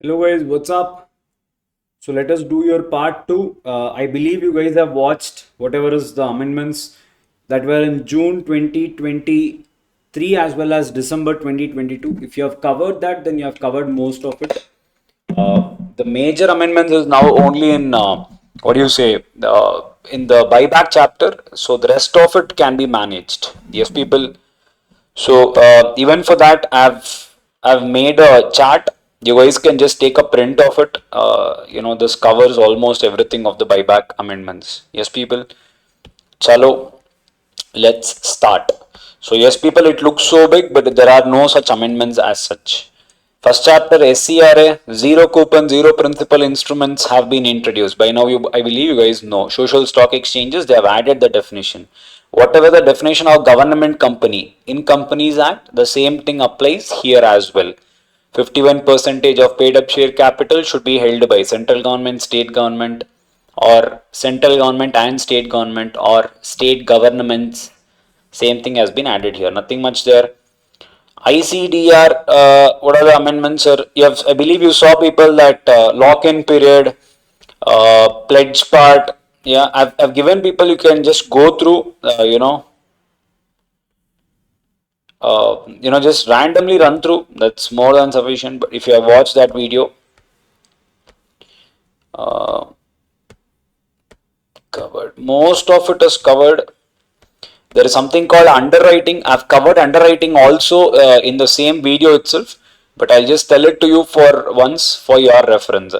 Hello guys, what's up? So let us do your part two. I believe you guys have watched whatever is the amendments that were in June 2023 as well as December 2022. If you have covered that, then you have covered most of it. The major amendments is now only in what do you say in the buyback chapter. So the rest of it can be managed. Yes, people. So even for that, I've made a chart. You guys can just take a print of it. This covers almost everything of the buyback amendments. Yes, people. Chalo, let's start. So yes, people, it looks so big, but there are no such amendments as such. First chapter SCRA, zero coupon, zero principal instruments have been introduced. By now, I believe you guys know. Social stock exchanges, they have added the definition. Whatever the definition of government company in Companies Act, the same thing applies here as well. 51% of paid up share capital should be held by central government, state government, or central government and state government, or state governments. Same thing has been added here. Nothing much there. ICDR, what are the amendments, sir? I believe you saw people that lock-in period, pledge part. Yeah, I've given people, you can just go through, just randomly run through. That's more than sufficient. But if you have watched that video, uh, covered. Most of it is covered. There is something called underwriting. I've covered underwriting also in the same video itself, but I'll just tell it to you for once for your reference.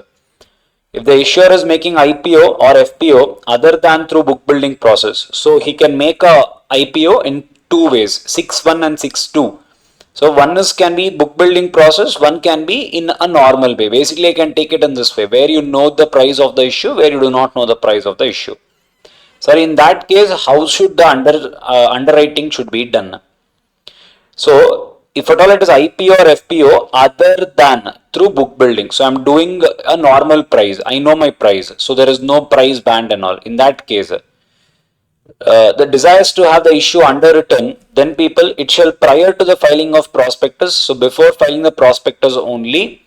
If the issuer is making IPO or FPO other than through book building process, so he can make a IPO in two ways, 6.1 and 6.2. So one is can be book building process, one can be in a normal way. Basically, I can take it in this way, where you know the price of the issue, where you do not know the price of the issue. So in that case, how should the underwriting should be done? So if at all it is IPO or FPO other than through book building, so I'm doing a normal price. I know my price, so there is no price band and all. In that case, the desires to have the issue underwritten, then people it shall prior to the filing of prospectus. So before filing the prospectus only,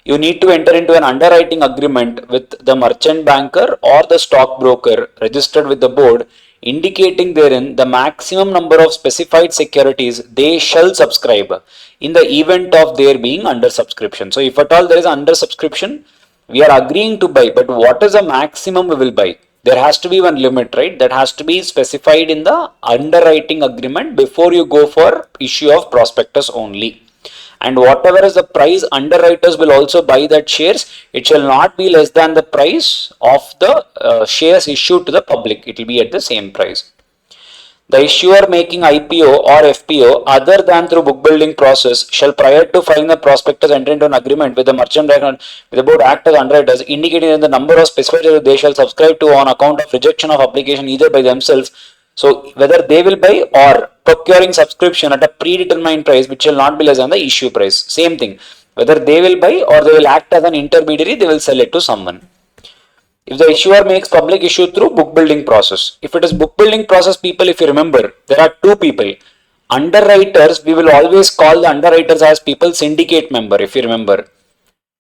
you need to enter into an underwriting agreement with the merchant banker or the stockbroker registered with the board, indicating therein the maximum number of specified securities they shall subscribe in the event of their being under subscription. So if at all there is under subscription, we are agreeing to buy, but what is the maximum we will buy? There has to be one limit, right? That has to be specified in the underwriting agreement before you go for issue of prospectus only. And whatever is the price, underwriters will also buy that shares. It shall not be less than the price of the shares issued to the public. It will be at the same price. The issuer making IPO or FPO other than through book building process shall prior to filing the prospectus enter into an agreement with the merchant banker with the board act as underwriters, indicating that the number of specified they shall subscribe to on account of rejection of application either by themselves. So whether they will buy or procuring subscription at a predetermined price which shall not be less than the issue price. Same thing. Whether they will buy or they will act as an intermediary, they will sell it to someone. If the issuer makes public issue through book building process. If it is book building process, people, if you remember, there are two people. Underwriters, we will always call the underwriters as people syndicate member, if you remember.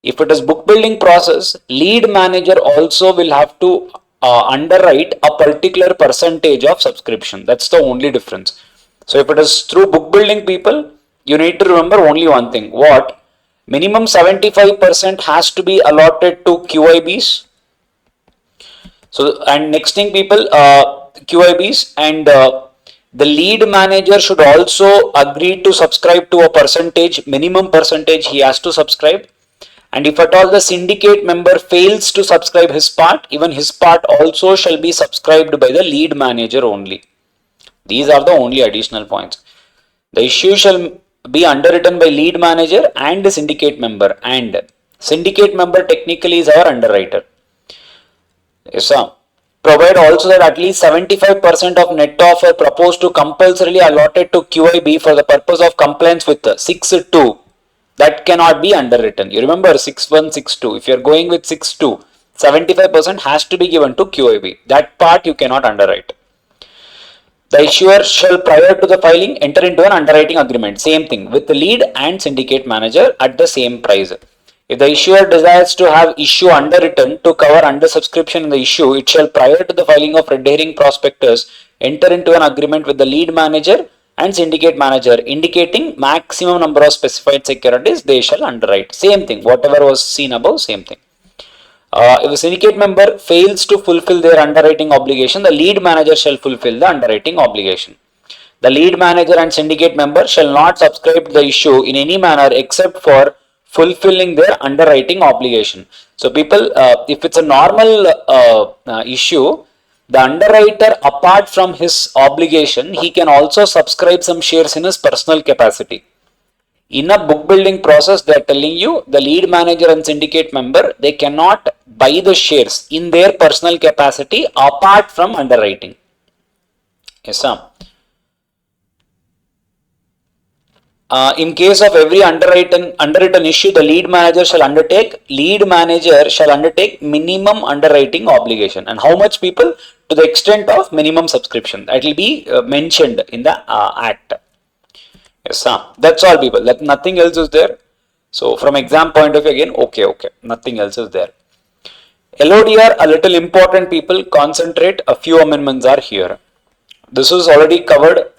If it is book building process, lead manager also will have to underwrite a particular percentage of subscription. That's the only difference. So if it is through book building, people, you need to remember only one thing. What? Minimum 75% has to be allotted to QIBs. So, and next thing, people, QIBs and the lead manager should also agree to subscribe to a percentage, minimum percentage he has to subscribe. And if at all the syndicate member fails to subscribe his part, even his part also shall be subscribed by the lead manager only. These are the only additional points. The issue shall be underwritten by lead manager and the syndicate member, and syndicate member technically is our underwriter. Yes, sir. Provide also that at least 75% of net offer proposed to compulsorily allotted to QIB for the purpose of compliance with 6.2. That cannot be underwritten. You remember 6.1, 6.2. If you are going with 6.2, 75% has to be given to QIB. That part you cannot underwrite. The issuer shall prior to the filing enter into an underwriting agreement. Same thing with the lead and syndicate manager at the same price. If the issuer desires to have issue underwritten to cover undersubscription in the issue, it shall, prior to the filing of red herring prospectus, enter into an agreement with the lead manager and syndicate manager indicating maximum number of specified securities they shall underwrite. Same thing, whatever was seen above, same thing. If a syndicate member fails to fulfill their underwriting obligation, the lead manager shall fulfill the underwriting obligation. The lead manager and syndicate member shall not subscribe to the issue in any manner except for fulfilling their underwriting obligation. So, people, if it's a normal issue, the underwriter, apart from his obligation, he can also subscribe some shares in his personal capacity. In a book building process, they are telling you the lead manager and syndicate member, they cannot buy the shares in their personal capacity apart from underwriting. Yes, sir. In case of every underwritten issue, the lead manager shall undertake minimum underwriting obligation. And how much, people? To the extent of minimum subscription. That will be mentioned in the act. Yes, sir. That's all, people. That nothing else is there. So from exam point of view, again, okay. Nothing else is there. LODR, a little important, people. Concentrate. A few amendments are here. This is already covered.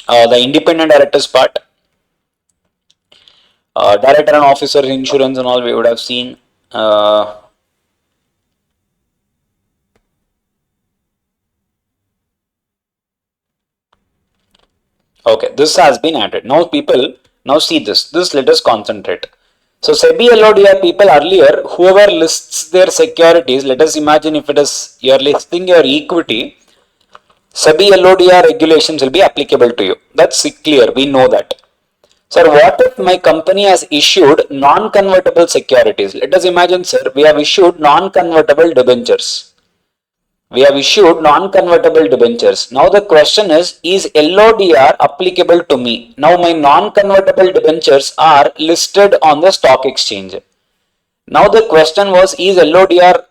The independent directors part. Director and officer insurance and all we would have seen. Okay, this has been added. Now, people, now see this. Let us concentrate. So, SEBI LODR, people, earlier, whoever lists their securities, let us imagine if it is you are listing your equity, SEBI LODR regulations will be applicable to you. That's clear. We know that. Sir, what if my company has issued non-convertible securities? Let us imagine, sir, we have issued non-convertible debentures. Now the question is LODR applicable to me? Now my non-convertible debentures are listed on the stock exchange. Now the question was, is LODR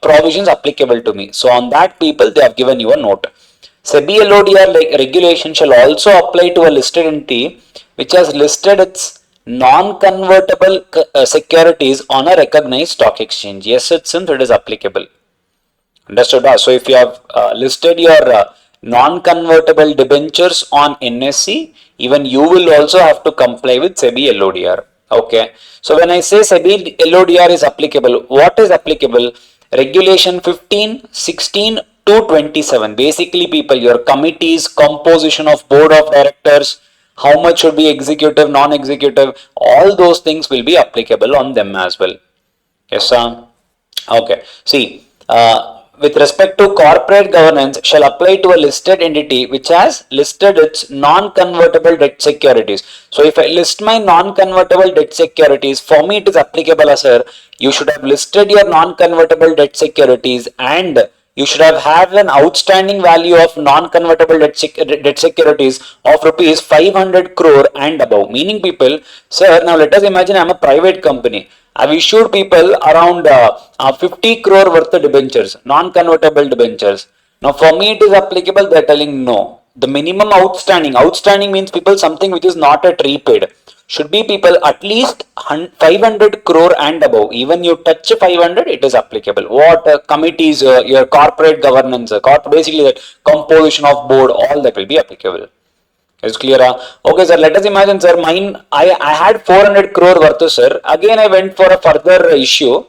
provisions applicable to me? So on that, people, they have given you a note. SEBI LODR regulation shall also apply to a listed entity which has listed its non-convertible securities on a recognized stock exchange. Yes, it is applicable. Understood? So if you have listed your non-convertible debentures on NSE, even you will also have to comply with SEBI LODR. Okay. So when I say SEBI LODR is applicable, what is applicable? Regulation 15, 16 to 27. Basically, people, your committees, composition of board of directors, how much should be executive, non-executive, all those things will be applicable on them as well. Yes, sir. Okay. See, with respect to corporate governance shall apply to a listed entity which has listed its non-convertible debt securities. So if I list my non-convertible debt securities, for me it is applicable, sir. You should have listed your non-convertible debt securities and you should have an outstanding value of non-convertible debt securities of rupees 500 crore and above. Meaning, people, sir, now let us imagine I am a private company. I've issued people around 50 crore worth of debentures, non-convertible debentures. Now for me it is applicable, they are telling no. The minimum outstanding means, people, something which is not yet repaid. Should be, people, at least 500 crore and above. Even you touch 500, it is applicable. What committees, your corporate governance, basically that composition of board, all that will be applicable. Is clear? Okay, sir. Let us imagine, sir, mine, I had 400 crore worth, sir. Again, I went for a further issue.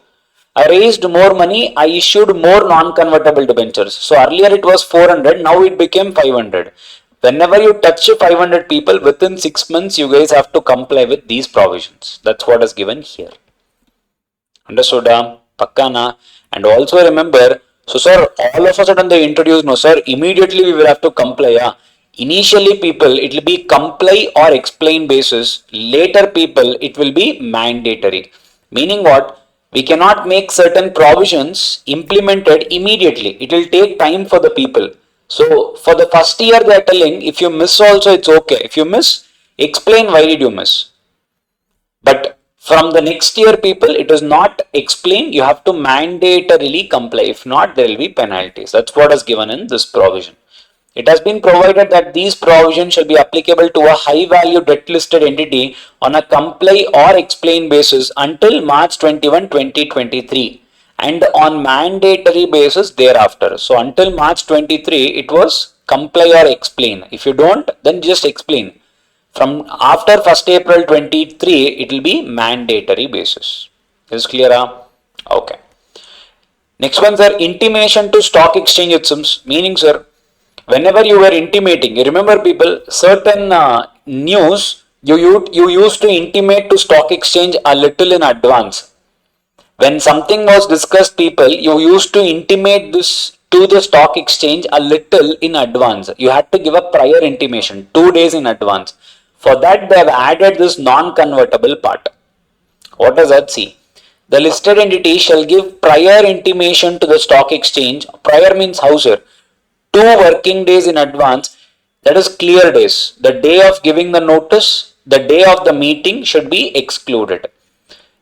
I raised more money. I issued more non-convertible debentures. So earlier it was 400. Now it became 500. Whenever you touch 500, people, within 6 months, you guys have to comply with these provisions. That's what is given here. Understood? Pakkana. And also remember, so sir, all of a sudden they introduce, no sir, immediately we will have to comply. Initially, people, it will be comply or explain basis. Later, people, it will be mandatory. Meaning what? We cannot make certain provisions implemented immediately. It will take time for the people. So for the first year, they are telling, if you miss also, it's okay. If you miss, explain why did you miss. But from the next year, people, it is not explained. You have to mandatorily comply. If not, there will be penalties. That's what is given in this provision. It has been provided that these provisions shall be applicable to a high value debt listed entity on a comply or explain basis until March 21, 2023 and on mandatory basis thereafter. So until March 23 it was comply or explain. If you don't, then just explain. From after 1st April 23 it will be mandatory basis. Is clear? Okay. Next one, sir, intimation to stock exchange itself. Meaning, sir, whenever you were intimating, you remember people, certain news you used to intimate to stock exchange a little in advance. When something was discussed, people, you used to intimate this to the stock exchange a little in advance. You had to give a prior intimation 2 days in advance. For that, they have added this non-convertible part. What does that see? The listed entity shall give prior intimation to the stock exchange. Prior means how, sir? 2 working days in advance, that is clear days. The day of giving the notice, the day of the meeting should be excluded.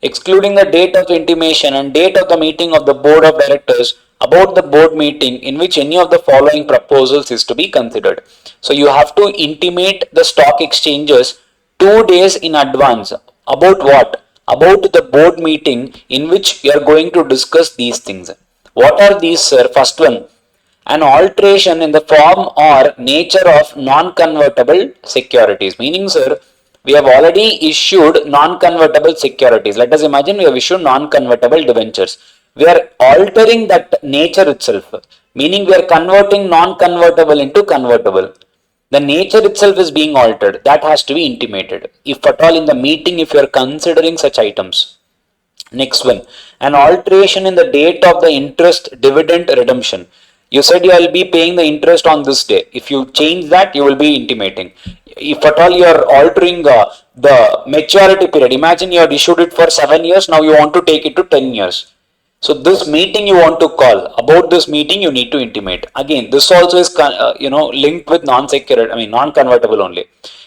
Excluding the date of intimation and date of the meeting of the board of directors about the board meeting in which any of the following proposals is to be considered. So you have to intimate the stock exchanges 2 days in advance. About what? About the board meeting in which you are going to discuss these things. What are these, sir? First one, an alteration in the form or nature of non-convertible securities. Meaning, sir, we have already issued non-convertible securities. Let us imagine we have issued non-convertible debentures. We are altering that nature itself. Meaning we are converting non-convertible into convertible. The nature itself is being altered. That has to be intimated. If at all in the meeting, if you are considering such items. Next one, an alteration in the date of the interest dividend redemption. You said you will be paying the interest on this day. If you change that, you will be intimating. If at all you are altering the maturity period, imagine you had issued it for 7 years, now you want to take it to 10 years. So this meeting you want to call, about this meeting you need to intimate. Again, this also is linked with non-secure, non-convertible only.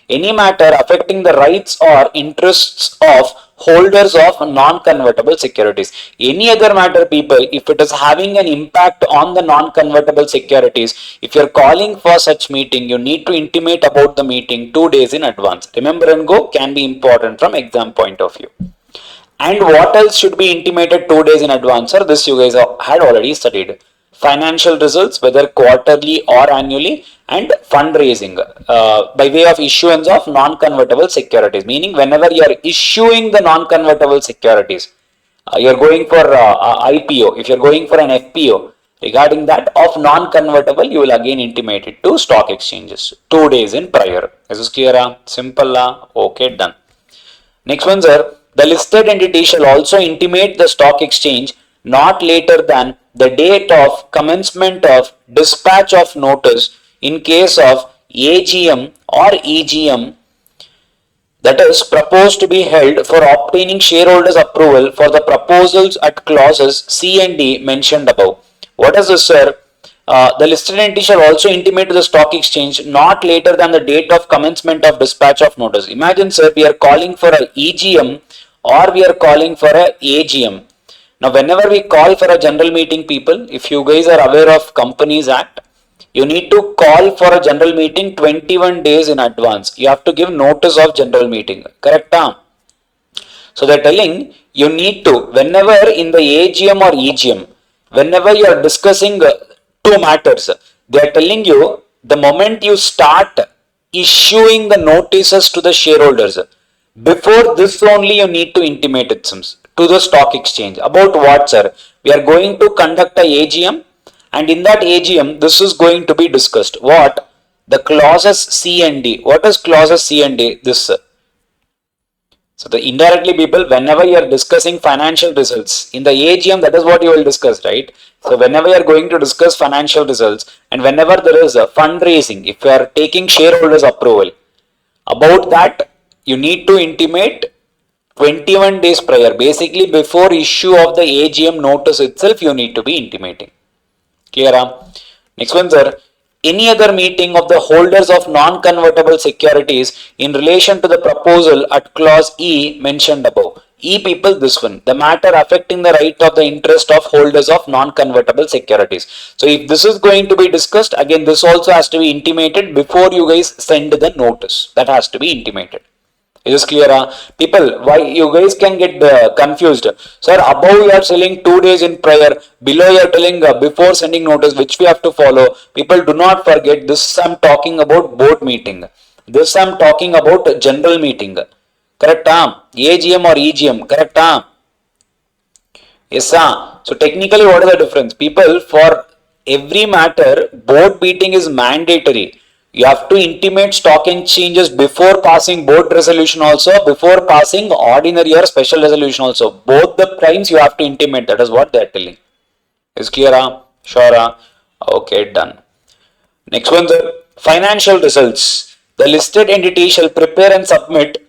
Any matter affecting the rights or interests of holders of non-convertible securities. Any other matter, people, if it is having an impact on the non-convertible securities, if you are calling for such meeting, you need to intimate about the meeting 2 days in advance. Remember and go can be important from exam point of view. And what else should be intimated 2 days in advance, sir? This you guys had already studied. Financial results, whether quarterly or annually, and fundraising by way of issuance of non-convertible securities. Meaning, whenever you are issuing the non-convertible securities, you are going for IPO. If you are going for an FPO, regarding that of non-convertible, you will again intimate it to stock exchanges 2 days in prior. Is this clear? Simple. Okay, done. Next one, sir. The listed entity shall also intimate the stock exchange not later than the date of commencement of dispatch of notice in case of AGM or EGM that is proposed to be held for obtaining shareholders approval for the proposals at clauses C and D mentioned above. What is this, sir? The listed entity shall also intimate to the stock exchange not later than the date of commencement of dispatch of notice. Imagine, sir, we are calling for a EGM or we are calling for a AGM. Now, whenever we call for a general meeting, people, if you guys are aware of Companies Act, you need to call for a general meeting 21 days in advance. You have to give notice of general meeting. Correct? So they're telling you need to, whenever in the AGM or EGM, whenever you are discussing two matters, they are telling you the moment you start issuing the notices to the shareholders, before this only you need to intimate it to the stock exchange. About what, sir? We are going to conduct a AGM, and in that AGM this is going to be discussed. What? The clauses C and D. What is clauses C and D? This, sir. So the indirectly, people, whenever you are discussing financial results in the AGM, that is what you will discuss, right? So whenever you are going to discuss financial results and whenever there is a fundraising, if you are taking shareholders approval, about that you need to intimate 21 days prior. Basically, before issue of the AGM notice itself, you need to be intimating. Clear? Next one, sir. any other meeting of the holders of non-convertible securities in relation to the proposal at clause E mentioned above. E people, this one, the matter affecting the right of the interest of holders of non-convertible securities. So if this is going to be discussed, again this also has to be intimated before you guys send the notice. That has to be intimated. Is this clear? People, why you guys can get confused. Sir, above you are telling 2 days in prior, below you are telling before sending notice, which we have to follow. People, do not forget this. I'm talking about board meeting. This I'm talking about general meeting. Correct? AGM or EGM. Correct? Yes, sir. So technically, what is the difference? People, for every matter, board meeting is mandatory. You have to intimate stock exchanges before passing board resolution also, before passing ordinary or special resolution also. Both the times you have to intimate. That is what they are telling. Is clear? Sure? Okay, done. Next one, sir. Financial results. The listed entity shall prepare and submit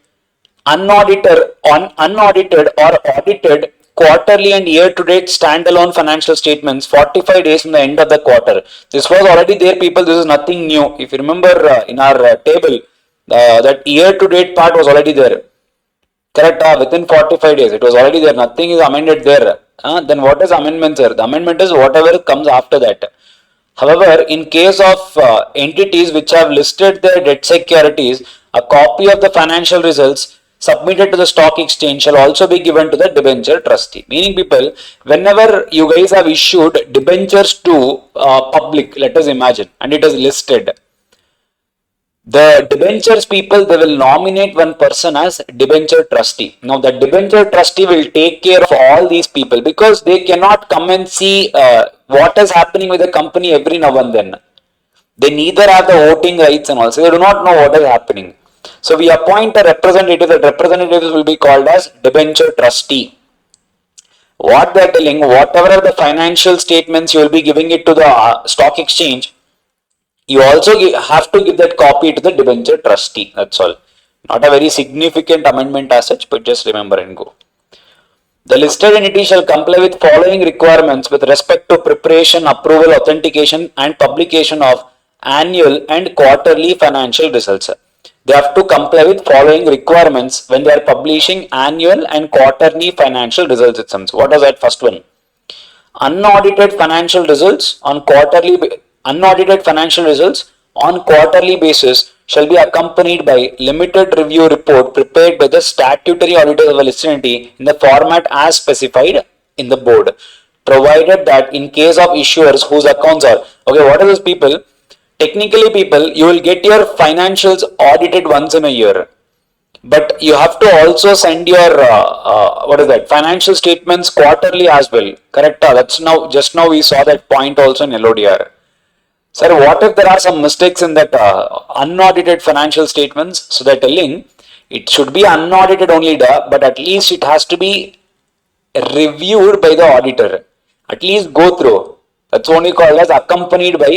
unaudited or audited quarterly and year-to-date standalone financial statements 45 days from the end of the quarter. This was already there, people. This is nothing new. If you remember in our table, that year-to-date part was already there. Correct? Within 45 days, it was already there. Nothing is amended there. Then what is amendment, sir? The amendment is whatever comes after that. However, in case of entities which have listed their debt securities, a copy of the financial results submitted to the stock exchange shall also be given to the debenture trustee. Meaning, people, whenever you guys have issued debentures to public, let us imagine, and it is listed, the debentures people, they will nominate one person as debenture trustee. Now the debenture trustee will take care of all these people because they cannot come and see what is happening with the company every now and then. They neither have the voting rights and also they do not know what is happening. So we appoint a representative. That representatives will be called as debenture trustee. What they are telling, whatever the financial statements you will be giving it to the stock exchange, you also have to give that copy to the debenture trustee. That's all. Not a very significant amendment as such, but just remember and go. The listed entity shall comply with following requirements with respect to preparation, approval, authentication, and publication of annual and quarterly financial results. They have to comply with following requirements when they are publishing annual and quarterly financial results systems. What is that first one? Unaudited financial results on quarterly basis shall be accompanied by limited review report prepared by the statutory auditors of a listed entity in the format as specified in the board, provided that in case of issuers whose accounts are okay. What are those people? Technically, people, you will get your financials audited once in a year. But you have to also send your financial statements quarterly as well. Correct? That's now just now we saw that point also in LODR. Sir, what if there are some mistakes in that unaudited financial statements? So they're telling it should be unaudited only, but at least it has to be reviewed by the auditor. At least go through. That's only called as accompanied by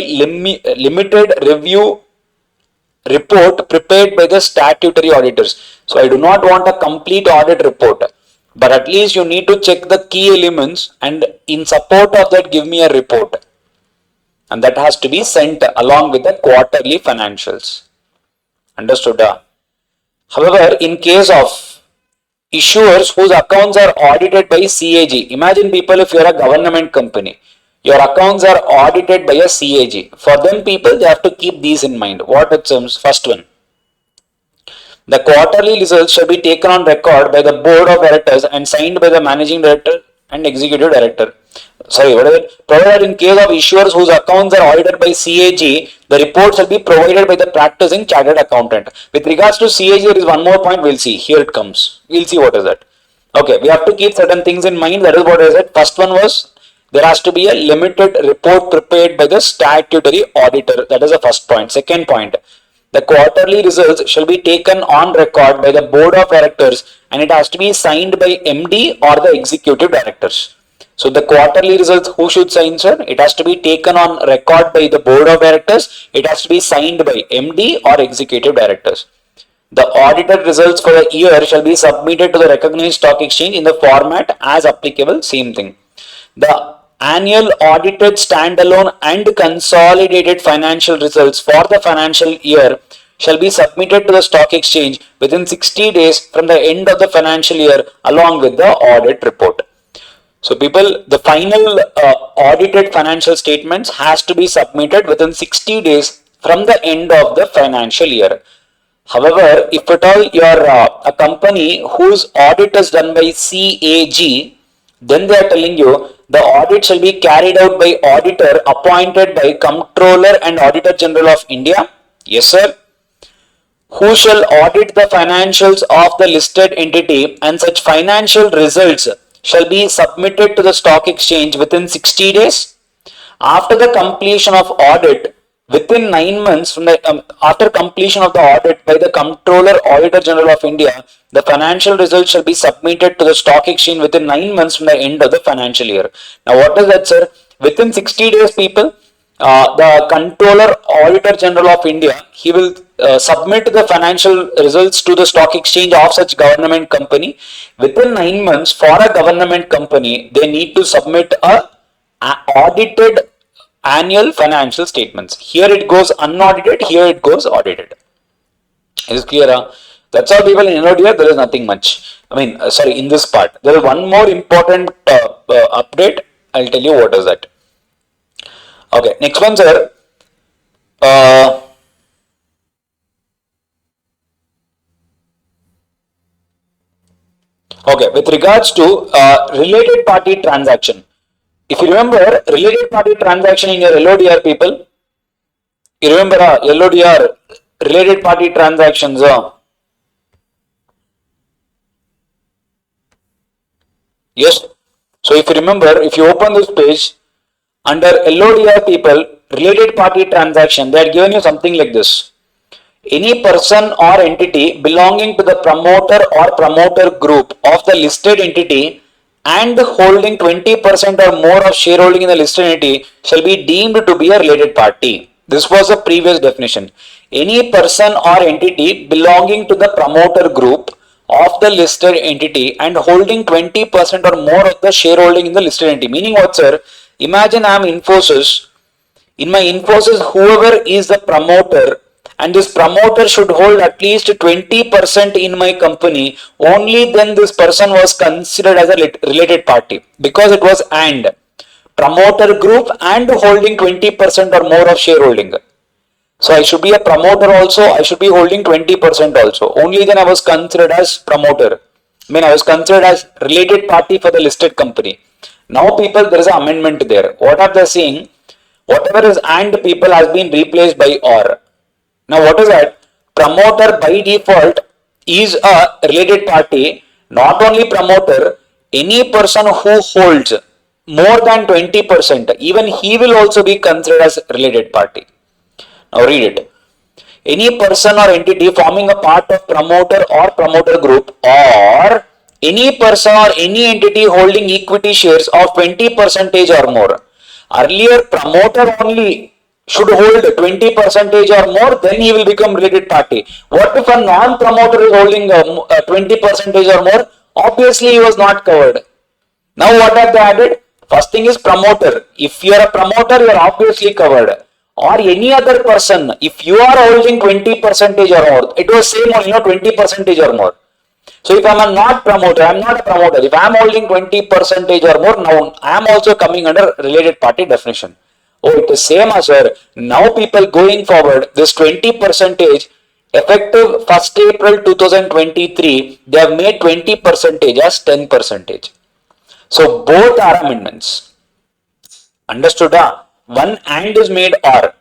limited review report prepared by the statutory auditors. So I do not want a complete audit report, but at least you need to check the key elements and in support of that give me a report. And that has to be sent along with the quarterly financials. Understood? However, in case of issuers whose accounts are audited by CAG, imagine people, if you are a government company, your accounts are audited by a CAG. For them people, they have to keep these in mind. What it says? First one. The quarterly results shall be taken on record by the board of directors and signed by the managing director and executive director. Provided in case of issuers whose accounts are audited by CAG, the report shall be provided by the practicing chartered accountant. With regards to CAG, there is one more point we'll see. Here it comes. We'll see what is that. Okay, we have to keep certain things in mind. That is what I said. First one was there has to be a limited report prepared by the statutory auditor. That is the first point. Second point, the quarterly results shall be taken on record by the board of directors and it has to be signed by MD or the executive directors. So the quarterly results, who should sign, sir? It has to be taken on record by the board of directors. It has to be signed by MD or executive directors. The audited results for the year shall be submitted to the recognized stock exchange in the format as applicable. Same thing. The annual audited standalone and consolidated financial results for the financial year shall be submitted to the stock exchange within 60 days from the end of the financial year along with the audit report. So people, the final audited financial statements has to be submitted within 60 days from the end of the financial year. However, if at all you are a company whose audit is done by CAG, then they are telling you the audit shall be carried out by auditor appointed by Comptroller and Auditor General of India. Yes, sir. Who shall audit the financials of the listed entity, and such financial results shall be submitted to the stock exchange within 60 days. After the completion of audit, within 9 months from the after completion of the audit by the Comptroller Auditor General of India, the financial results shall be submitted to the stock exchange within 9 months from the end of the financial year. Now, what is that, sir? Within 60 days, people, the Comptroller Auditor General of India, he will submit the financial results to the stock exchange of such government company. Within 9 months, for a government company, they need to submit a audited annual financial statements. Here it goes unaudited, here it goes audited. Is it clear? That's all, people. In here there is nothing much. I mean, sorry, in this part there is one more important update. I'll tell you what is that. Okay, next one, sir. Okay, with regards to related party transaction. If you remember related party transaction in your LODR, people, you remember LODR, related party transactions. Yes. So if you remember, if you open this page, under LODR, people, related party transaction, they are given you something like this. Any person or entity belonging to the promoter or promoter group of the listed entity and holding 20% or more of shareholding in the listed entity shall be deemed to be a related party. This was the previous definition. Any person or entity belonging to the promoter group of the listed entity and holding 20% or more of the shareholding in the listed entity. Meaning what, sir? Imagine I am Infosys. In my Infosys, whoever is the promoter, and this promoter should hold at least 20% in my company, only then this person was considered as a related party, because it was and promoter group and holding 20% or more of shareholding. So I should be a promoter also, I should be holding 20% also, only then I was considered as promoter. I mean, I was considered as related party for the listed company. Now, people, there is an amendment there. What are they saying? Whatever is and, people, has been replaced by or. Now, what is that? Promoter by default is a related party. Not only promoter, any person who holds more than 20%, even he will also be considered as related party. Now read it. Any person or entity forming a part of promoter or promoter group, or any person or any entity holding equity shares of 20% or more. Earlier, promoter only should hold 20% or more, then he will become related party. What if a non-promoter is holding 20% or more? Obviously, he was not covered. Now, what have they added? First thing is promoter. If you are a promoter, you are obviously covered. Or any other person, if you are holding 20% or more, it was same only, 20% or more. So if I am not promoter, I am not a promoter. If I am holding 20% or more, now I am also coming under related party definition. Oh, it is same as sir. Now people going forward, this 20% effective 1st April 2023, they have made 20% as 10%. So both are amendments. Understood? One and is made or.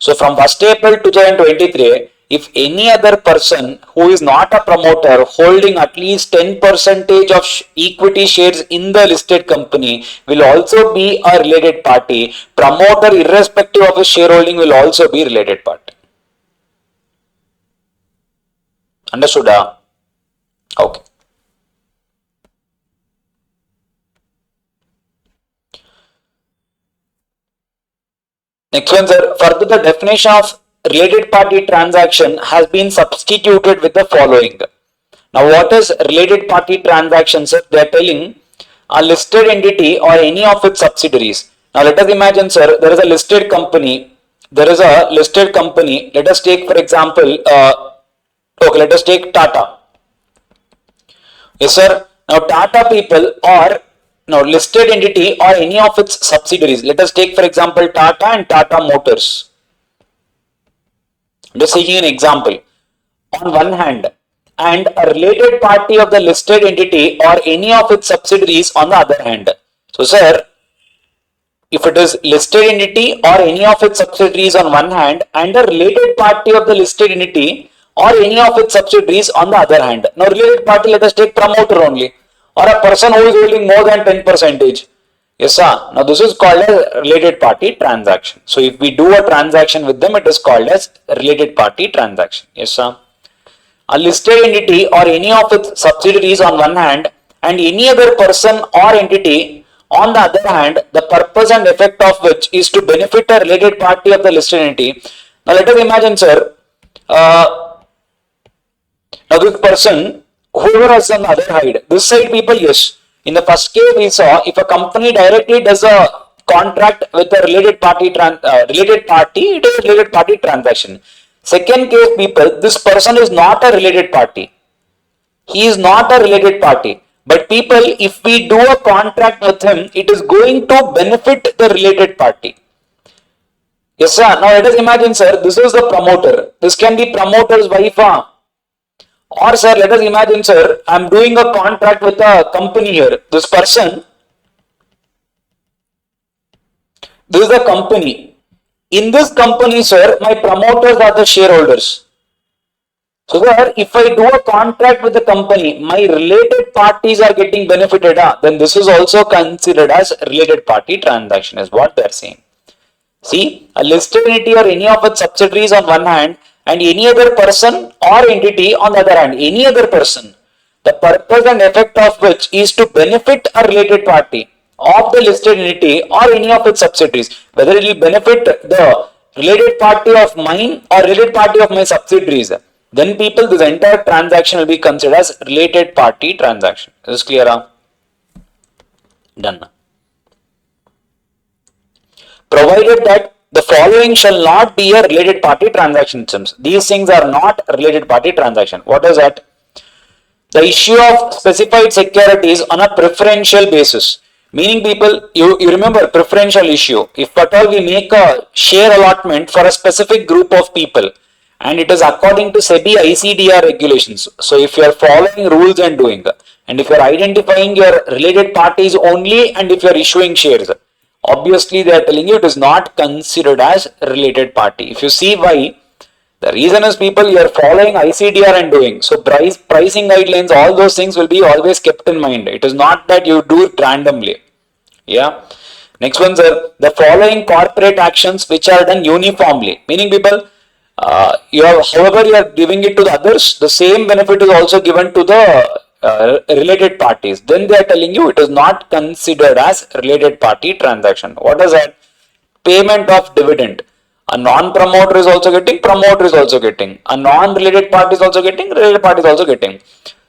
So from 1st April 2023, if any other person who is not a promoter holding at least 10% of equity shares in the listed company will also be a related party. Promoter, irrespective of his shareholding, will also be related party. Understood? Okay. Next one, sir. Further, the definition of related party transaction has been substituted with the following. Now, what is related party transaction, sir? They are telling a listed entity or any of its subsidiaries. Now let us imagine, sir, there is a listed company. There is a listed company. Let us take, for example, okay, let us take Tata. Yes, sir. Now Tata people or now listed entity or any of its subsidiaries. Let us take, for example, Tata and Tata Motors. Just taking an example. On one hand, and a related party of the listed entity or any of its subsidiaries on the other hand. So, sir, if it is listed entity or any of its subsidiaries on one hand and a related party of the listed entity or any of its subsidiaries on the other hand. Now, related party, let us take promoter only or a person who is holding more than 10%. Yes, sir. Now, this is called a related party transaction. So, if we do a transaction with them, it is called as related party transaction. Yes, sir. A listed entity or any of its subsidiaries on one hand and any other person or entity on the other hand, the purpose and effect of which is to benefit a related party of the listed entity. Now let us imagine, sir, now this person, whoever has on the other side, this side people, yes. In the first case we saw, if a company directly does a contract with a related party, it is a related party transaction. Second case people, this person is not a related party. He is not a related party. But people, if we do a contract with him, it is going to benefit the related party. Yes, sir. Now let us imagine, sir, this is the promoter. This can be promoter's wife. Or, sir, let us imagine, sir, I am doing a contract with a company here. This person, this is the company. In this company, sir, my promoters are the shareholders. So, sir, if I do a contract with the company, my related parties are getting benefited, then this is also considered as related party transaction, is what they are saying. See, a listed entity or any of its subsidiaries on one hand and any other person or entity on the other hand, any other person, the purpose and effect of which is to benefit a related party of the listed entity or any of its subsidiaries, whether it will benefit the related party of mine or related party of my subsidiaries, then people, this entire transaction will be considered as related party transaction. Is this clear? Done. Provided that the following shall not be a related party transaction. These things are not related party transaction. What is that? The issue of specified securities on a preferential basis. Meaning people, you remember preferential issue. If at all we make a share allotment for a specific group of people and it is according to SEBI ICDR regulations. So if you are following rules and doing, and if you are identifying your related parties only and if you are issuing shares, obviously they are telling you it is not considered as related party. If you see why, the reason is people, you are following ICDR and doing. So pricing guidelines, all those things will be always kept in mind. It is not that you do it randomly. Yeah. Next one, sir. The following corporate actions which are done uniformly. Meaning people, however you are giving it to the others, the same benefit is also given to the related parties. Then they are telling you it is not considered as related party transaction. What is that? Payment of dividend. A non-promoter is also getting, promoter is also getting. A non-related party is also getting, related party is also getting.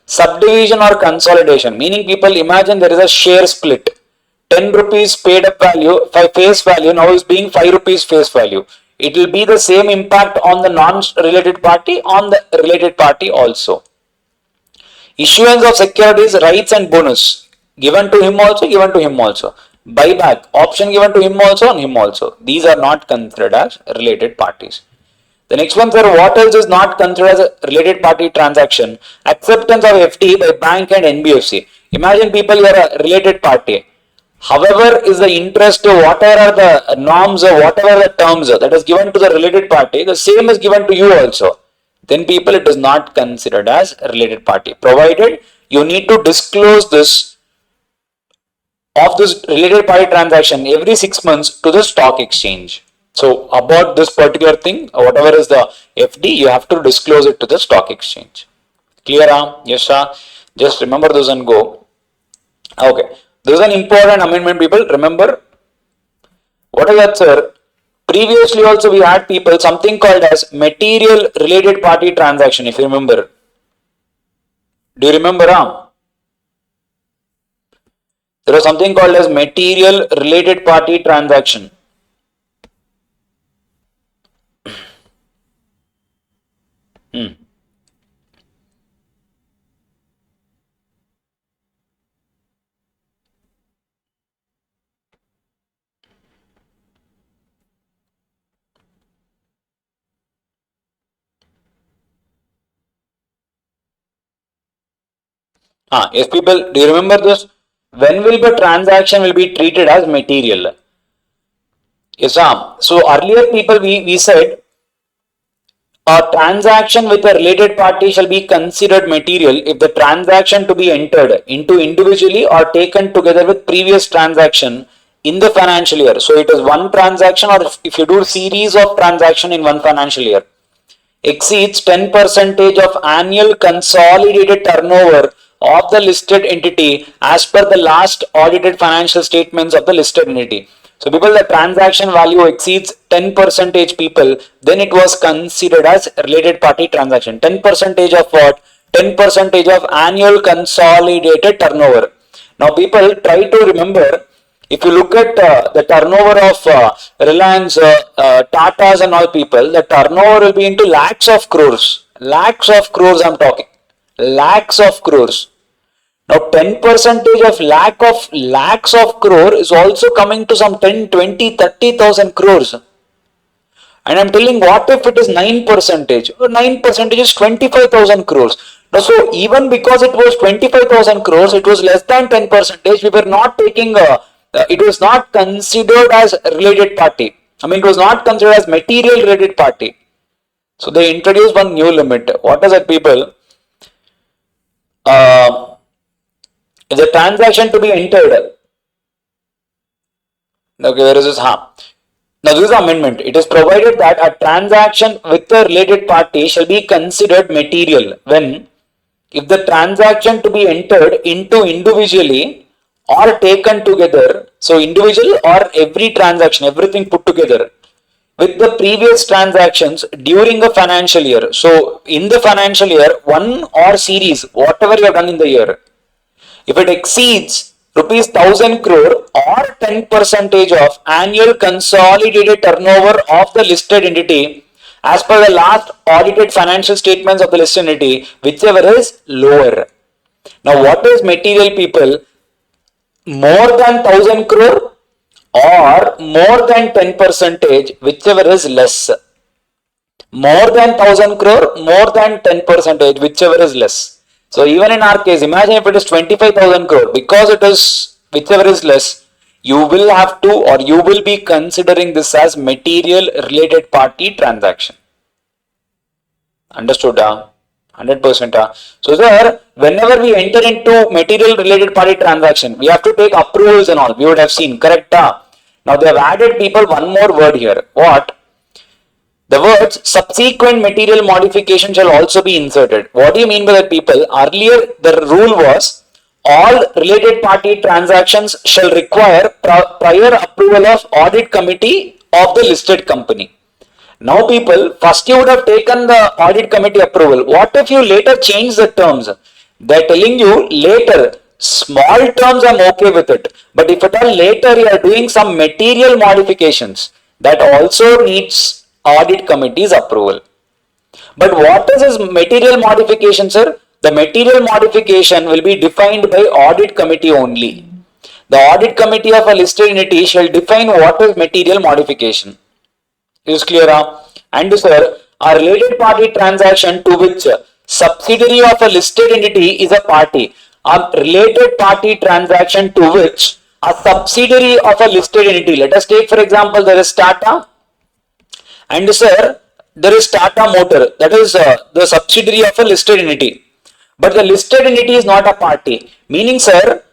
Subdivision or consolidation. Meaning people, imagine there is a share split. 10 rupees paid up value, face value now is being 5 rupees face value. It will be the same impact on the non-related party, on the related party also. Issuance of securities, rights and bonus. Given to him also, given to him also. Buyback, option given to him also and him also. These are not considered as related parties. The next one, sir, what else is not considered as a related party transaction? Acceptance of FD by bank and NBFC. Imagine people, you are a related party. However, is the interest, whatever are the norms or whatever the terms that is given to the related party, the same is given to you also. Then people, it is not considered as a related party. Provided you need to disclose this of this related party transaction every 6 months to the stock exchange. So about this particular thing, whatever is the FD, you have to disclose it to the stock exchange. Clear? Yes, sir. Just remember those and go. Okay. This is an important amendment, people. Remember. What is that, sir? Previously also we had people something called as material related party transaction, if you remember. Do you remember? There was something called as material related party transaction. Yes, people, do you remember this? When will the transaction will be treated as material? Yes, so earlier people we said a transaction with a related party shall be considered material if the transaction to be entered into individually or taken together with previous transaction in the financial year. So it is one transaction, or if you do series of transaction in one financial year, exceeds 10 percentage of annual consolidated turnover of the listed entity as per the last audited financial statements of the listed entity. So people, the transaction value exceeds 10 percentage people, then it was considered as related party transaction. 10 percentage of what? 10 percentage of annual consolidated turnover. Now people, try to remember, if you look at the turnover of Reliance, Tatas and all people, the turnover will be into lakhs of crores. Lakhs of crores I'm talking. Lakhs of crores. Now 10 percentage of lakhs of crore is also coming to some 10, 20, 30,000 crores. And I'm telling, what if it is 9 percentage? 9 percentage is 25,000 crores. Now, so even because it was 25,000 crores, it was less than 10 percentage. We were not taking it was not considered as related party. I mean, it was not considered as material related party. So they introduced one new limit. What is that, people? If the transaction to be entered, okay, where is this? Now this is the amendment. It is provided that a transaction with a related party shall be considered material when, if the transaction to be entered into individually or taken together, so individual or every transaction, everything put together, with the previous transactions during a financial year. So in the financial year, one or series, whatever you have done in the year, if it exceeds rupees 1000 crore or 10 percentage of annual consolidated turnover of the listed entity as per the last audited financial statements of the listed entity, whichever is lower. Now what is material, people? More than 1000 crore or more than 10 percentage, whichever is less. More than 1000 crore, more than 10 percentage, whichever is less. So even in our case, imagine if it is 25,000 crore, because it is whichever is less, you will have to, or you will be considering this as material related party transaction. Understood? 100%. So sir, whenever we enter into material related party transaction, we have to take approvals and all. We would have seen, correct? Now they have added, people, one more word here. What? The words subsequent material modification shall also be inserted. What do you mean by that, people? Earlier, the rule was all related party transactions shall require prior approval of audit committee of the listed company. Now, people, first you would have taken the audit committee approval. What if you later change the terms? They're telling you later, small terms I'm okay with it. But if at all later you are doing some material modifications, that also needs audit committee's approval. But what is this material modification, sir? The material modification will be defined by audit committee only. The audit committee of a listed entity shall define what is material modification. Is clear? And sir, a related party transaction to which subsidiary of a listed entity is a party. A related party transaction to which a subsidiary of a listed entity. Let us take for example, there is Tata, and sir, there is Tata Motor, that is the subsidiary of a listed entity. But the listed entity is not a party. Meaning, sir,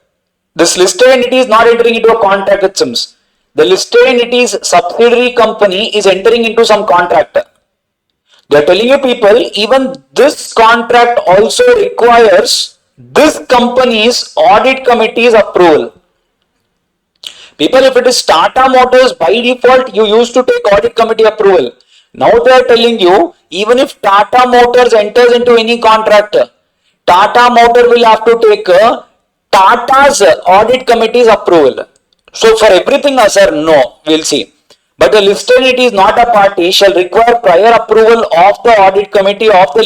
this listed entity is not entering into a contract with SIMS. The listed entity's subsidiary company is entering into some contract. They are telling you, people, even this contract also requires this company's audit committee's approval. People, if it is Tata Motors, by default, you used to take audit committee approval. Now they are telling you, even if Tata Motors enters into any contract, Tata Motor will have to take Tata's audit committee's approval. So for everything, sir, no, we'll see. But the listed entity is not a party shall require prior approval of the audit committee of the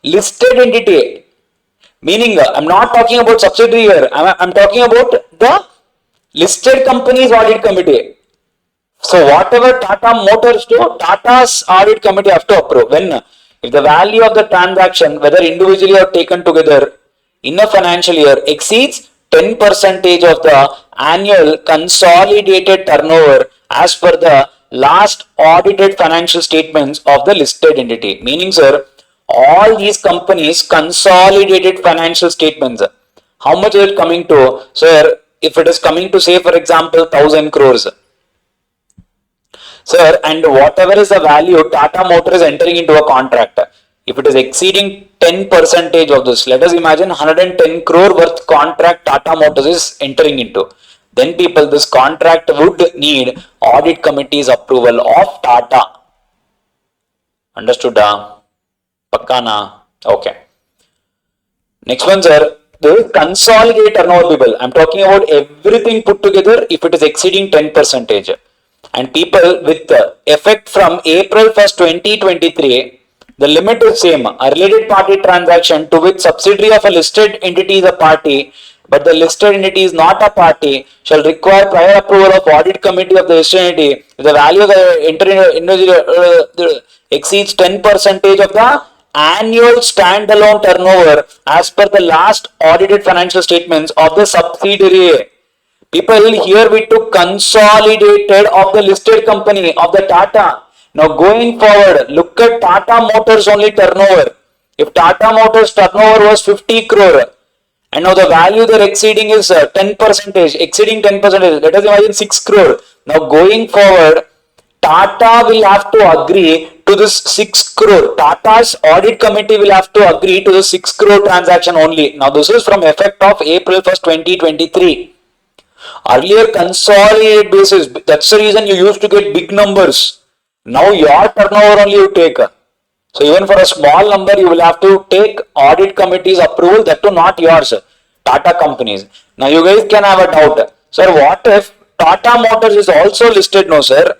listed entity. Meaning, I'm not talking about subsidiary here. I'm talking about the listed company's audit committee. So whatever Tata Motors do, Tata's audit committee have to approve. When if the value of the transaction, whether individually or taken together in a financial year, exceeds 10 percentage of the annual consolidated turnover as per the last audited financial statements of the listed entity. Meaning, sir, all these companies consolidated financial statements. How much is it coming to, sir? If it is coming to, say, for example, 1,000 crores, sir, and whatever is the value Tata Motor is entering into a contract, if it is exceeding 10 percentage of this, let us imagine 110 crore worth contract Tata Motors is entering into. Then people, this contract would need audit committee's approval of Tata. Understood? Pakkana? Okay. Next one, sir. The consolidated turnover people. I'm talking about everything put together if it is exceeding 10 percentage. And people with effect from April 1st, 2023, the limit is same. A related party transaction to which subsidiary of a listed entity is a party, but the listed entity is not a party, shall require prior approval of audit committee of the listed entity if the value of the individual exceeds 10 percentage of the annual standalone turnover as per the last audited financial statements of the subsidiary. People, here we took consolidated of the listed company of the Tata. Now going forward, look at Tata Motors only turnover. If Tata Motors turnover was 50 crore and now the value they're exceeding is 10 percentage, exceeding 10 percentage, let us imagine 6 crore. Now going forward, Tata will have to agree to this 6 crore. Tata's audit committee will have to agree to the 6 crore transaction only. Now this is from effect of April 1st, 2023. Earlier consolidated basis, that's the reason you used to get big numbers. Now your turnover only you take. So even for a small number, you will have to take audit committee's approval, that too not yours, Tata companies. Now you guys can have a doubt. Sir, what if Tata Motors is also listed? No, sir.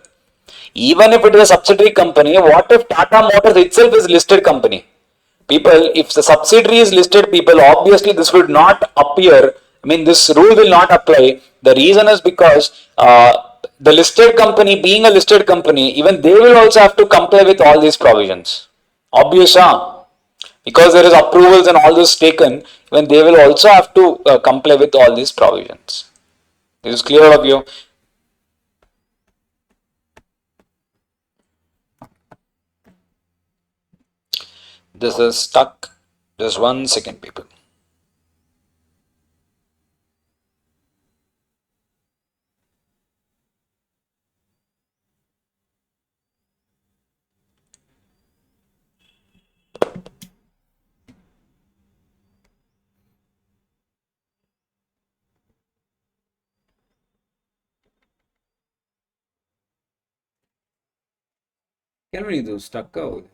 Even if it is a subsidiary company, what if Tata Motors itself is listed company? People, if the subsidiary is listed, people, obviously this would not appear. I mean, this rule will not apply. The reason is because the listed company, being a listed company, even they will also have to comply with all these provisions. Obvious, huh? Because there is approvals and all this taken, even they will also have to comply with all these provisions. This is clear, all of you. This is stuck. Just 1 second, people. Can we do stuck out?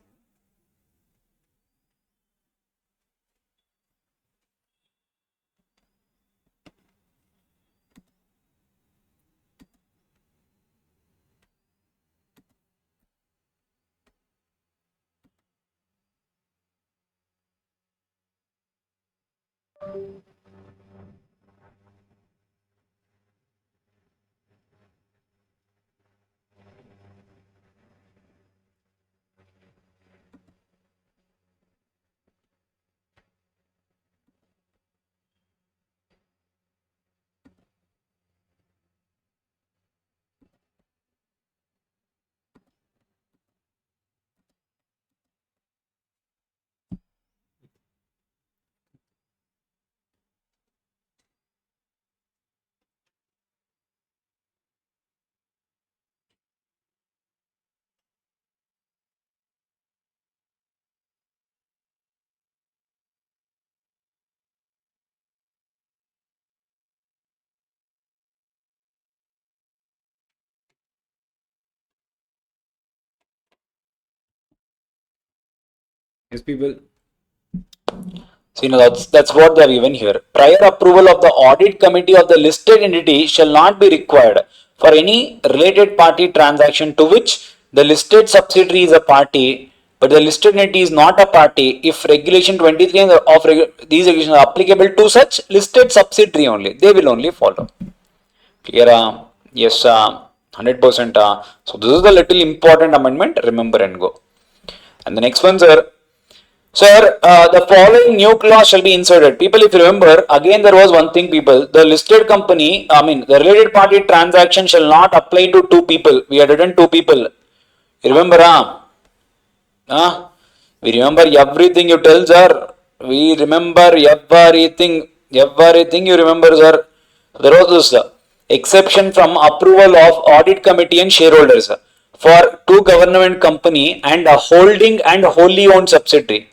Yes, people. So, that's what they have given here. Prior approval of the audit committee of the listed entity shall not be required for any related party transaction to which the listed subsidiary is a party, but the listed entity is not a party if regulation 23 of these regulations are applicable to such listed subsidiary only. They will only follow. Clear? Yes, 100%. So, this is the little important amendment. Remember and go. And the next one, sir. Sir, the following new clause shall be inserted. People, if you remember, again there was one thing, people. The listed company, the related party transaction shall not apply to two people. We had written two people. You remember, we remember everything you tell, sir. We remember everything. Everything you remember, sir. There was this exception from approval of audit committee and shareholders for two government company and a holding and wholly owned subsidiary.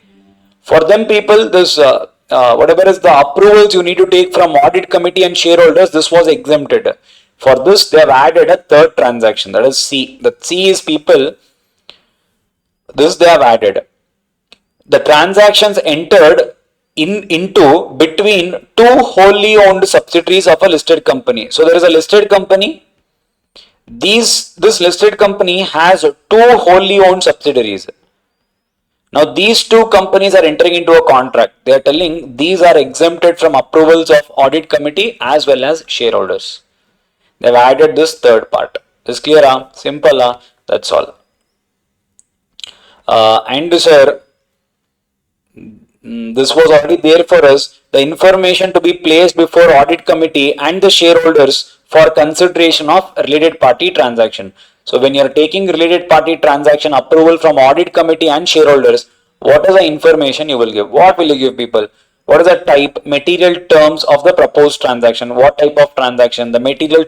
For them people, this whatever is the approvals you need to take from audit committee and shareholders, this was exempted. For this, they have added a third transaction, that is C. The C is people. This they have added. The transactions entered into between two wholly owned subsidiaries of a listed company. So there is a listed company. This listed company has two wholly owned subsidiaries. Now these two companies are entering into a contract. They are telling these are exempted from approvals of audit committee as well as shareholders. They have added this third part. Is clear? Simple. That's all. And sir, this was already there for us. The information to be placed before audit committee and the shareholders for consideration of related party transaction. So when you are taking related party transaction approval from audit committee and shareholders, what is the information you will give? What will you give people? What is the type, material terms of the proposed transaction? What type of transaction? The material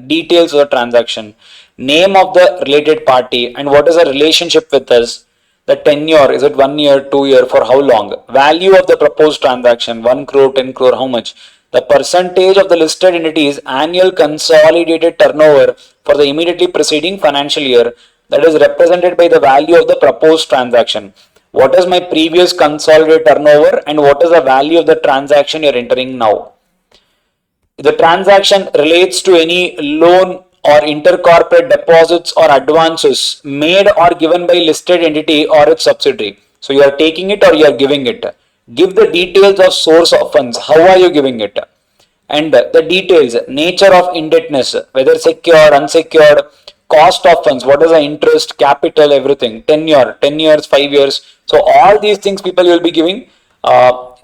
details of the transaction, name of the related party, and what is the relationship with us? The tenure, is it 1 year, 2 year, for how long? Value of the proposed transaction, 1 crore, 10 crore, how much? The percentage of the listed entity's annual consolidated turnover for the immediately preceding financial year that is represented by the value of the proposed transaction. What is my previous consolidated turnover and what is the value of the transaction you are entering now? The transaction relates to any loan or intercorporate deposits or advances made or given by listed entity or its subsidiary. So you are taking it or you are giving it. Give the details of source of funds. How are you giving it? And the details, nature of indebtedness, whether secured, unsecured, cost of funds, what is the interest, capital, everything, tenure, 10 years, 5 years. So all these things people will be giving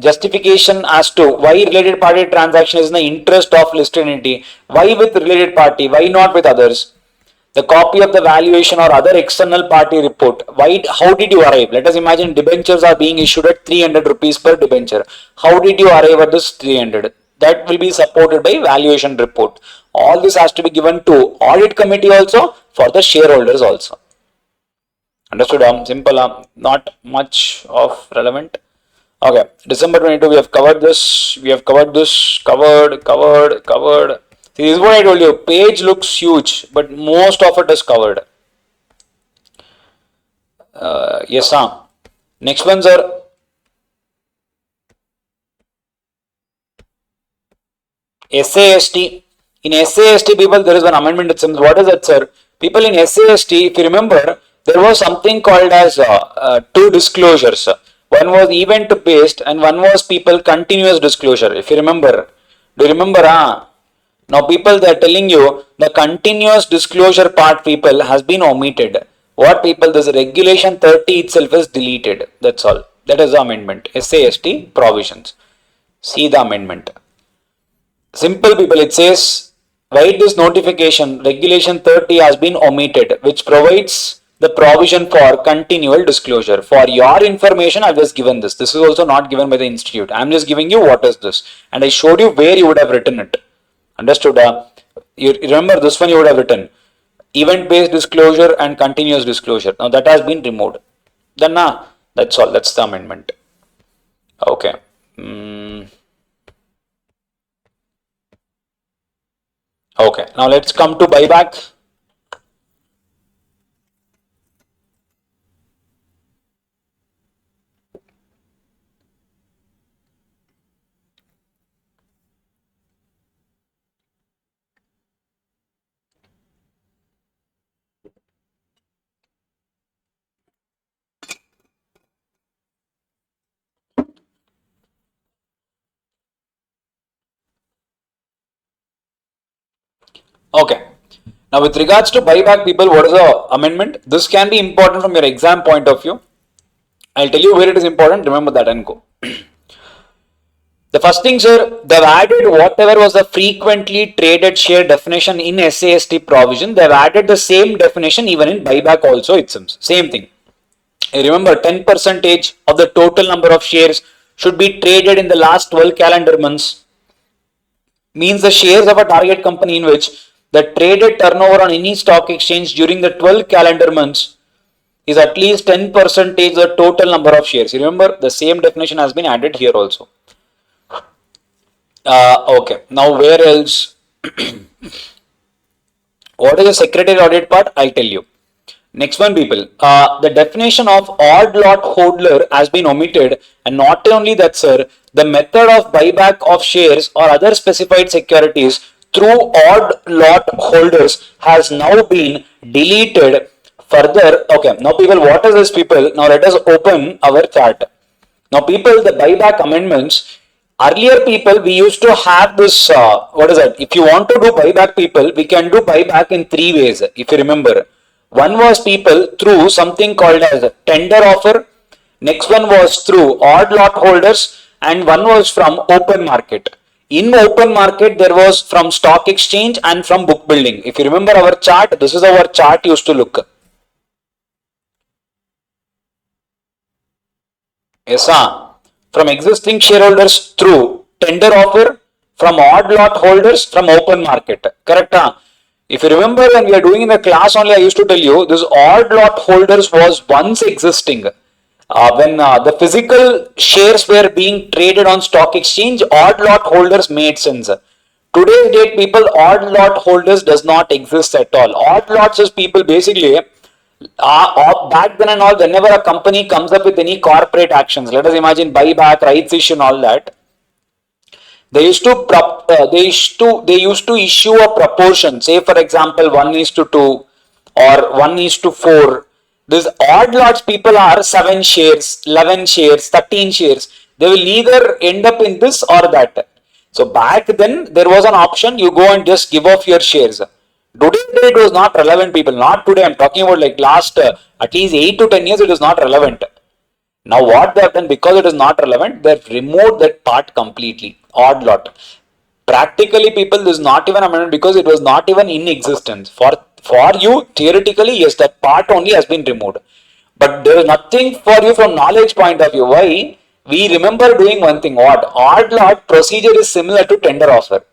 justification as to why related party transaction is in the interest of listed entity, why with related party, why not with others. The copy of the valuation or other external party report. Why? How did you arrive? Let us imagine debentures are being issued at 300 rupees per debenture. How did you arrive at this 300? That will be supported by valuation report. All this has to be given to audit committee also, for the shareholders also. Understood? Simple. Not much of relevant. Okay, December 22, we have covered this. We have covered this. Covered. See, this is what I told you. Page looks huge, but most of it is covered. Yes, sir. Next one, sir. SAST. In SAST, people, there is one amendment. What is that, sir? People in SAST, if you remember, there was something called as two disclosures. One was event based and one was people continuous disclosure. If you remember, do you remember? Now, people, they are telling you the continuous disclosure part, people, has been omitted. What, people? This regulation 30 itself is deleted. That's all. That is the amendment. SAST provisions. See the amendment. Simple, people, it says, why this notification regulation 30 has been omitted, which provides the provision for continual disclosure. For your information, I've just given this. This is also not given by the institute. I'm just giving you what is this. And I showed you where you would have written it. Understood? You remember this one you would have written. Event-based disclosure and continuous disclosure. Now that has been removed. Then that's all. That's the amendment. Okay. Okay, now let's come to buyback. Okay. Now, with regards to buyback, people, what is the amendment? This can be important from your exam point of view. I'll tell you where it is important. Remember that and go. The first thing, sir, they've added whatever was the frequently traded share definition in SAST provision. They've added the same definition even in buyback also, it seems. Same thing. Remember, 10% of the total number of shares should be traded in the last 12 calendar months. Means the shares of a target company in which the traded turnover on any stock exchange during the 12 calendar months is at least 10% of the total number of shares. You remember, the same definition has been added here also. Okay, now where else? What is the secretarial audit part? I'll tell you. Next one, people. The definition of odd lot holder has been omitted, and not only that, sir, the method of buyback of shares or other specified securities through odd lot holders has now been deleted. Further, okay, now people, what is this, people? Now let us open our chart. Now, people, the buyback amendments. Earlier, people, we used to have this. What is that? If you want to do buyback, people, we can do buyback in three ways. If you remember, one was, people, through something called as a tender offer. Next one was through odd lot holders, and one was from open market. In open market, there was from stock exchange and from book building. If you remember our chart, this is our chart used to look. Yes, from existing shareholders through tender offer, from odd lot holders, from open market. Correct? If you remember, when we are doing in the class only, I used to tell you this odd lot holders was once existing. When the physical shares were being traded on stock exchange, odd lot holders made sense. Today's date, people, odd lot holders does not exist at all. Odd lots is, people, basically back then and all, whenever a company comes up with any corporate actions, let us imagine buyback, rights issue, and all that, they used to issue a proportion. Say, for example, 1:2 or 1:4. These odd lots, people, are 7 shares, 11 shares, 13 shares. They will either end up in this or that. So back then there was an option, you go and just give off your shares. Today it was not relevant, people. Not today. I'm talking about like last at least 8 to 10 years. It is not relevant. Now what they have done, because it is not relevant, they've removed that part completely. Odd lot. Practically, people, this is not even amendment because it was not even in existence. For you, theoretically, yes, that part only has been removed. But there is nothing for you from knowledge point of view. Why? We remember doing one thing. Odd lot procedure is similar to tender offer.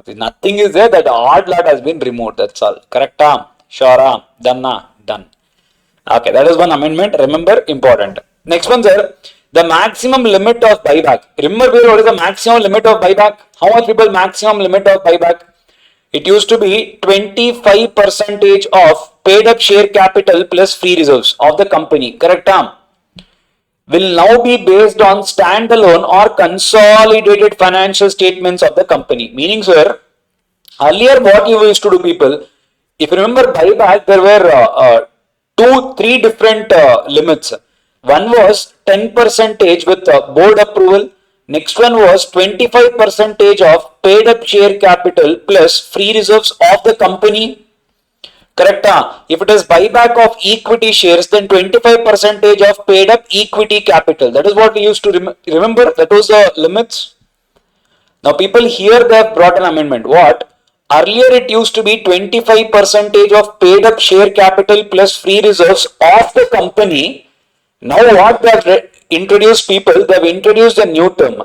Nothing is there, that odd lot has been removed. That's all. Correct? Sure? Done. Okay, that is one amendment. Remember, important. Next one, sir. The maximum limit of buyback. Remember, what is the maximum limit of buyback? How much, people, maximum limit of buyback? It used to be 25% of paid up share capital plus free reserves of the company. Correct? Will now be based on standalone or consolidated financial statements of the company. Meaning, sir, earlier what you used to do, people, if you remember buyback, there were 3 different limits. One was 10% with board approval. Next one was 25% of paid up share capital plus free reserves of the company. Correct? If it is buyback of equity shares, then 25% of paid up equity capital. That is what we used to remember. That was the limits. Now, people, here they have brought an amendment. What? Earlier it used to be 25% of paid up share capital plus free reserves of the company. Now what they have introduced, people, they have introduced a new term.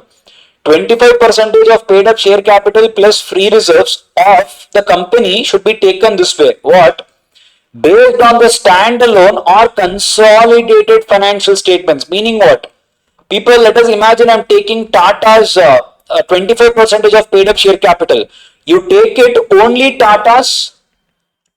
25% of paid up share capital plus free reserves of the company should be taken this way. What? Based on the standalone or consolidated financial statements. Meaning what? People, let us imagine I'm taking Tata's 25% of paid up share capital. You take it only Tata's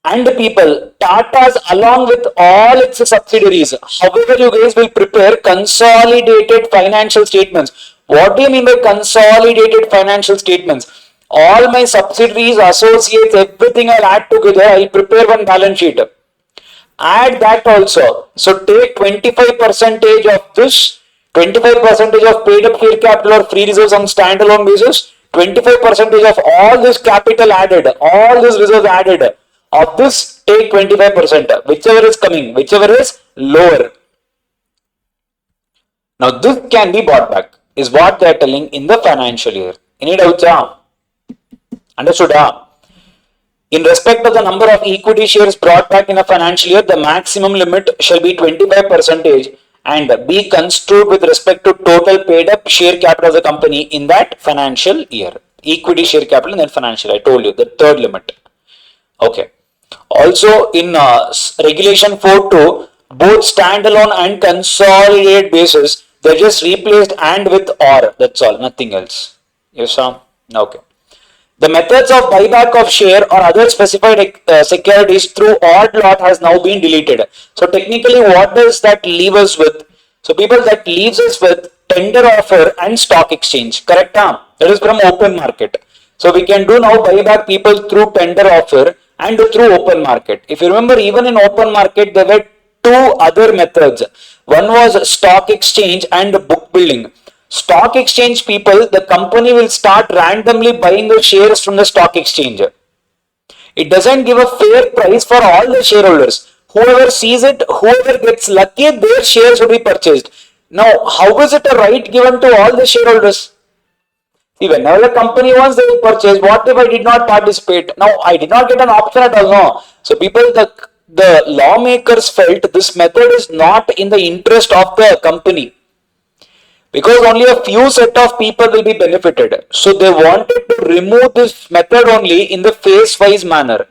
and people, Tata's along with all its subsidiaries. However, you guys will prepare consolidated financial statements. What do you mean by consolidated financial statements? All my subsidiaries, associates, everything I'll add together. I'll prepare one balance sheet. Add that also. So take 25% of this, 25% of paid up share capital or free reserves on standalone basis, 25% of all this capital added, all this reserves added, of this take 25%, whichever is coming, whichever is lower. Now this can be bought back, is what they are telling in the financial year. Any doubts? Understood? In respect of the number of equity shares brought back in a financial year, the maximum limit shall be 25% and be construed with respect to total paid up share capital of the company in that financial year. Equity share capital in that financial year, I told you, the third limit. Okay. Also in regulation 4.2, both standalone and consolidated basis, they just replaced and with or, that's all, nothing else. Yes, sir? Okay. The methods of buyback of share or other specified securities through odd lot has now been deleted. So technically what does that leave us with? So people, that leaves us with tender offer and stock exchange, correct? That is from open market. So we can do now buyback people through tender offer and through open market. If you remember, even in open market there were two other methods. One was stock exchange and book building. Stock exchange people, the company will start randomly buying the shares from the stock exchange. It doesn't give a fair price for all the shareholders. Whoever sees it, whoever gets lucky, their shares will be purchased. Now, how is it a right given to all the shareholders? See, whenever the company wants, they will purchase. What if I did not participate? Now, I did not get an option at all. No. So, people, the lawmakers felt this method is not in the interest of the company, because only a few set of people will be benefited. So they wanted to remove this method only in the phase-wise manner.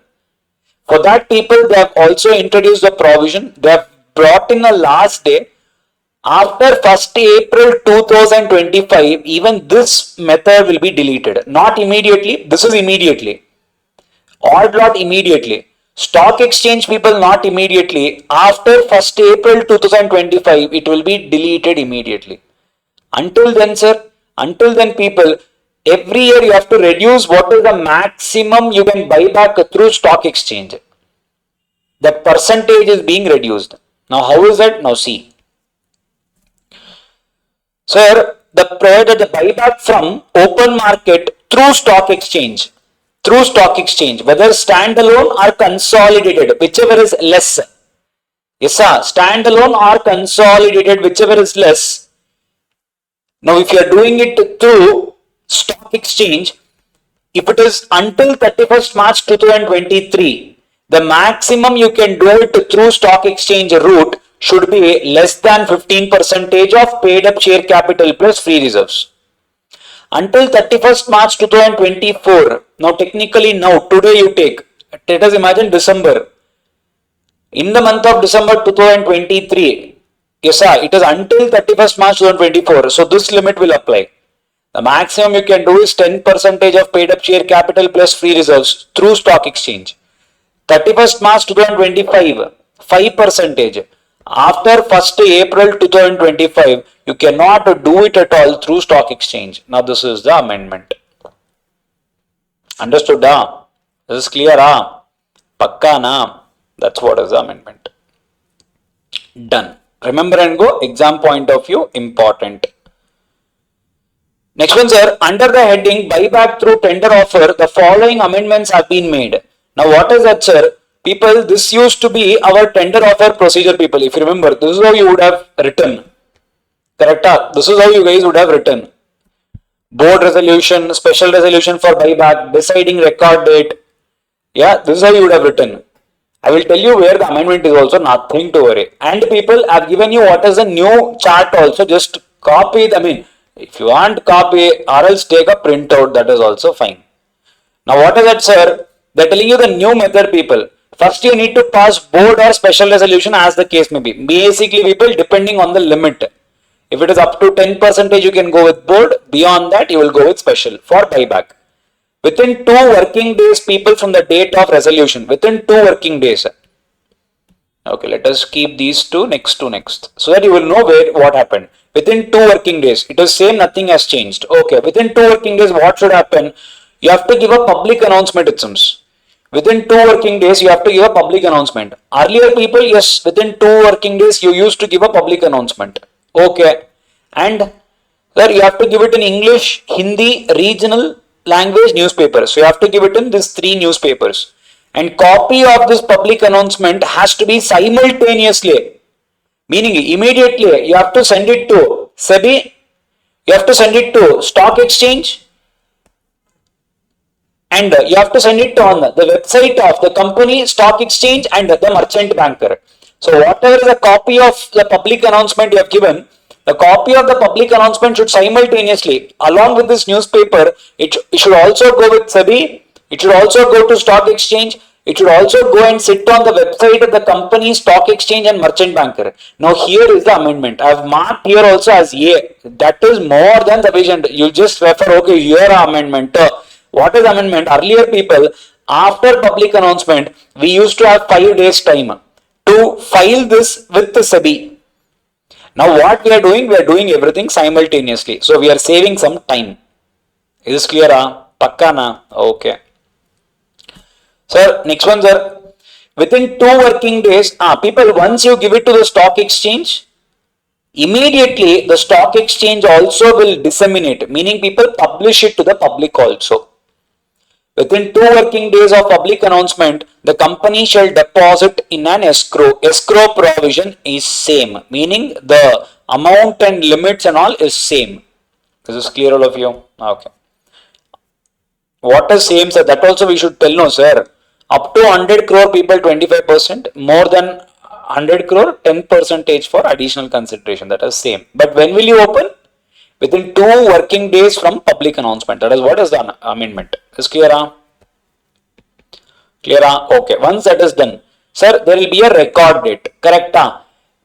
For that, people, they have also introduced a provision. They have brought in a last day. After 1st April 2025, even this method will be deleted. Not immediately. This is immediately. Odd lot immediately. Stock exchange people not immediately. After 1st April 2025, it will be deleted immediately. Until then, sir, until then, people, every year you have to reduce what is the maximum you can buy back through stock exchange. The percentage is being reduced. Now, how is that? Now, see. Sir, provided the buyback from open market through stock exchange, whether standalone or consolidated, whichever is less. Yes, sir, standalone or consolidated, whichever is less. Now, if you are doing it through stock exchange, if it is until 31st March 2023, the maximum you can do it through stock exchange route should be less than 15% of paid up share capital plus free reserves. Until 31st March 2024, now technically now, today you take, let us imagine December. In the month of December 2023, yes, sir, it is until 31st March 2024. So this limit will apply. The maximum you can do is 10% of paid up share capital plus free reserves through stock exchange. 31st March 2025, 5%. After 1st April 2025, you cannot do it at all through stock exchange. Now this is the amendment. Understood? This is clear? Pakka na? That's what is the amendment. Done. Remember and go, exam point of view, important. Next one, sir, under the heading buyback through tender offer, the following amendments have been made. Now what is that, sir? People, this used to be our tender offer procedure, people. If you remember, this is how you would have written. Correct? This is how you guys would have written. Board resolution, special resolution for buyback, deciding record date. Yeah, this is how you would have written. I will tell you where the amendment is also, nothing to worry. And people, I have given you what is the new chart also, just copy it. I mean, if you want copy or else take a printout, that is also fine. Now what is that, sir? They are telling you the new method, people. First you need to pass board or special resolution as the case may be. Basically, people, depending on the limit. If it is up to 10%, you can go with board. Beyond that, you will go with special for buyback. Within 2 working days, people, from the date of resolution. Within 2 working days. Okay, let us keep these two next to next, so that you will know what happened. Within 2 working days, it is same, nothing has changed. Okay, within 2 working days, what should happen? You have to give a public announcement, it seems. Within 2 working days, you have to give a public announcement. Earlier, people, yes, within 2 working days, you used to give a public announcement. Okay, and sir, you have to give it in English, Hindi, regional, language newspaper. So you have to give it in these 3 newspapers. And copy of this public announcement has to be simultaneously. Meaning immediately you have to send it to SEBI, you have to send it to stock exchange, and you have to send it on the website of the company, stock exchange, and the merchant banker. So whatever is a copy of the public announcement you have given, the copy of the public announcement should simultaneously, along with this newspaper, it should also go with SEBI, it should also go to stock exchange, it should also go and sit on the website of the company, stock exchange, and merchant banker. Now here is the amendment. I have marked here also as A. That is more than sufficient. You just refer, okay, here amendment. What is amendment? Earlier people, after public announcement, we used to have 5 days time to file this with the SEBI. Now what we are doing everything simultaneously. So we are saving some time. Is this clear? Pakka na? Okay. Sir, next one, sir. Within 2 working days, people, once you give it to the stock exchange, immediately the stock exchange also will disseminate, meaning people publish it to the public also. Within 2 working days of public announcement, the company shall deposit in an escrow. Escrow provision is same, meaning the amount and limits and all is same. This is clear, all of you? Okay. What is same, sir? That also we should tell, no, sir. Up to 100 crore people 25%, more than 100 crore 10% for additional consideration. That is same. But when will you open? Within 2 working days from public announcement. That is what is the amendment. Is clear? Clear? Okay. Once that is done, sir, there will be a record date. Correct?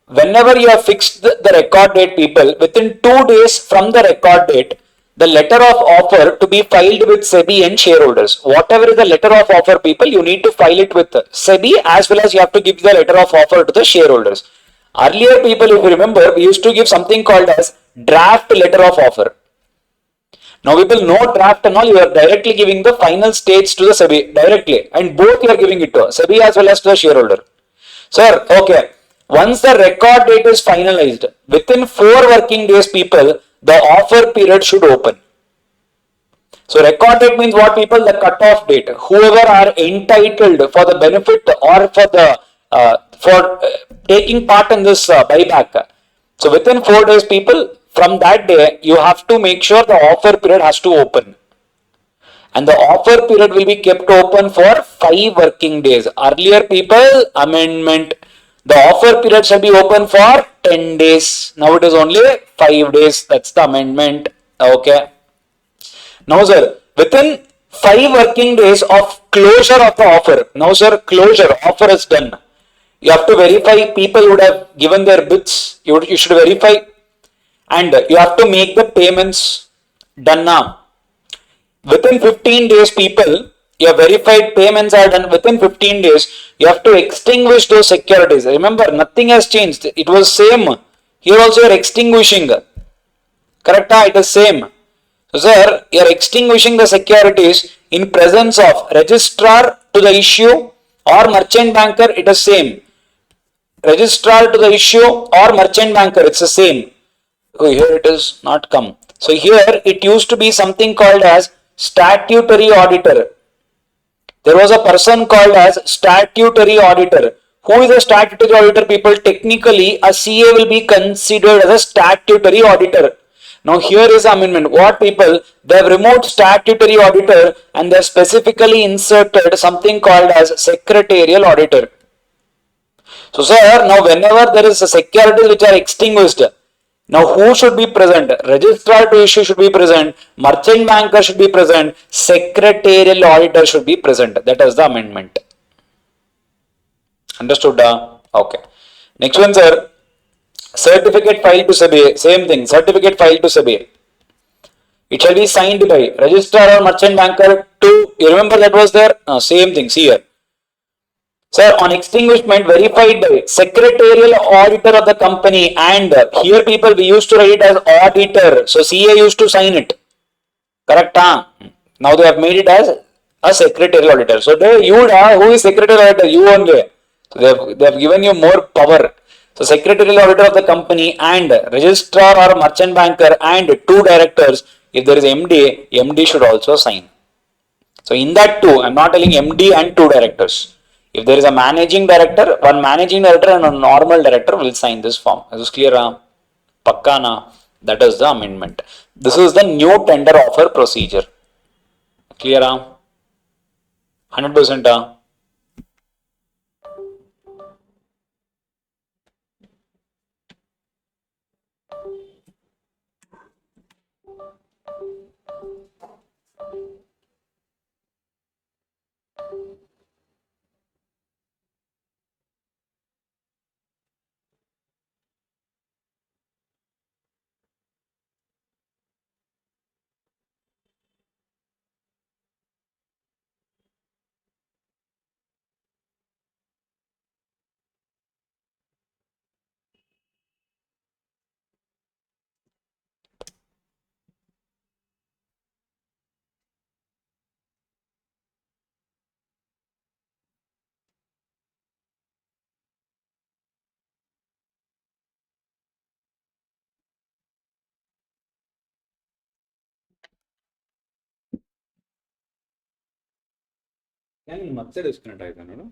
Whenever you have fixed the record date, people, within 2 days from the record date, the letter of offer to be filed with SEBI and shareholders. Whatever is the letter of offer, people, you need to file it with SEBI as well as you have to give the letter of offer to the shareholders. Earlier, people, if you remember, we used to give something called as draft letter of offer. Now, people, no draft and all, you are directly giving the final stage to the SEBI directly, and both you are giving it to SEBI as well as to the shareholder. Sir, okay. Once the record date is finalized, within 4 working days, people, the offer period should open. So record date means what, people? The cut-off date. Whoever are entitled for the benefit or for the taking part in this buyback. So within 4 days, people, from that day, you have to make sure the offer period has to open. And the offer period will be kept open for 5 working days. Earlier, people, amendment. The offer period shall be open for 10 days. Now it is only 5 days. That's the amendment. Okay. Now, sir, within 5 working days of closure of the offer. Now, sir, closure, offer is done. You have to verify. People would have given their bids. You should verify. And you have to make the payments. Done now. Within 15 days, people, your verified payments are done. Within 15 days, you have to extinguish those securities. Remember, nothing has changed. It was same. Here also you are extinguishing. Correct? It is same. So, sir, you are extinguishing the securities in presence of registrar to the issue or merchant banker. It is same. Registrar to the issue or merchant banker. It's the same. Oh, here it is not come. So, here it used to be something called as statutory auditor. There was a person called as statutory auditor. Who is a statutory auditor, people? Technically, a CA will be considered as a statutory auditor. Now, here is amendment. What, people? They have removed statutory auditor and they have specifically inserted something called as secretarial auditor. So, sir, now whenever there is a securities which are extinguished, now who should be present? Registrar to issue should be present, merchant banker should be present, secretarial auditor should be present. That is the amendment. Understood? Okay. Next one, sir. Certificate filed to SEBI. Same thing. Certificate filed to SEBI. It shall be signed by registrar or merchant banker to, you remember that was there? Same thing. See here. Sir, on extinguishment verified by secretarial auditor of the company, and here, people, we used to write it as auditor. So CA used to sign it. Correct? Now they have made it as a secretarial auditor. So who is secretarial auditor? You only. So they have given you more power. So secretarial auditor of the company and registrar or merchant banker and 2 directors. If there is MD, MD should also sign. So in that too, I'm not telling MD and two directors. If there is a managing director, one managing director and a normal director will sign this form. Is this clear? Pakka na? That is the amendment. This is the new tender offer procedure. Clear? 100%? ಮತ್ತೆ disconnect ಆಯ್ತಾ ನೋಡು.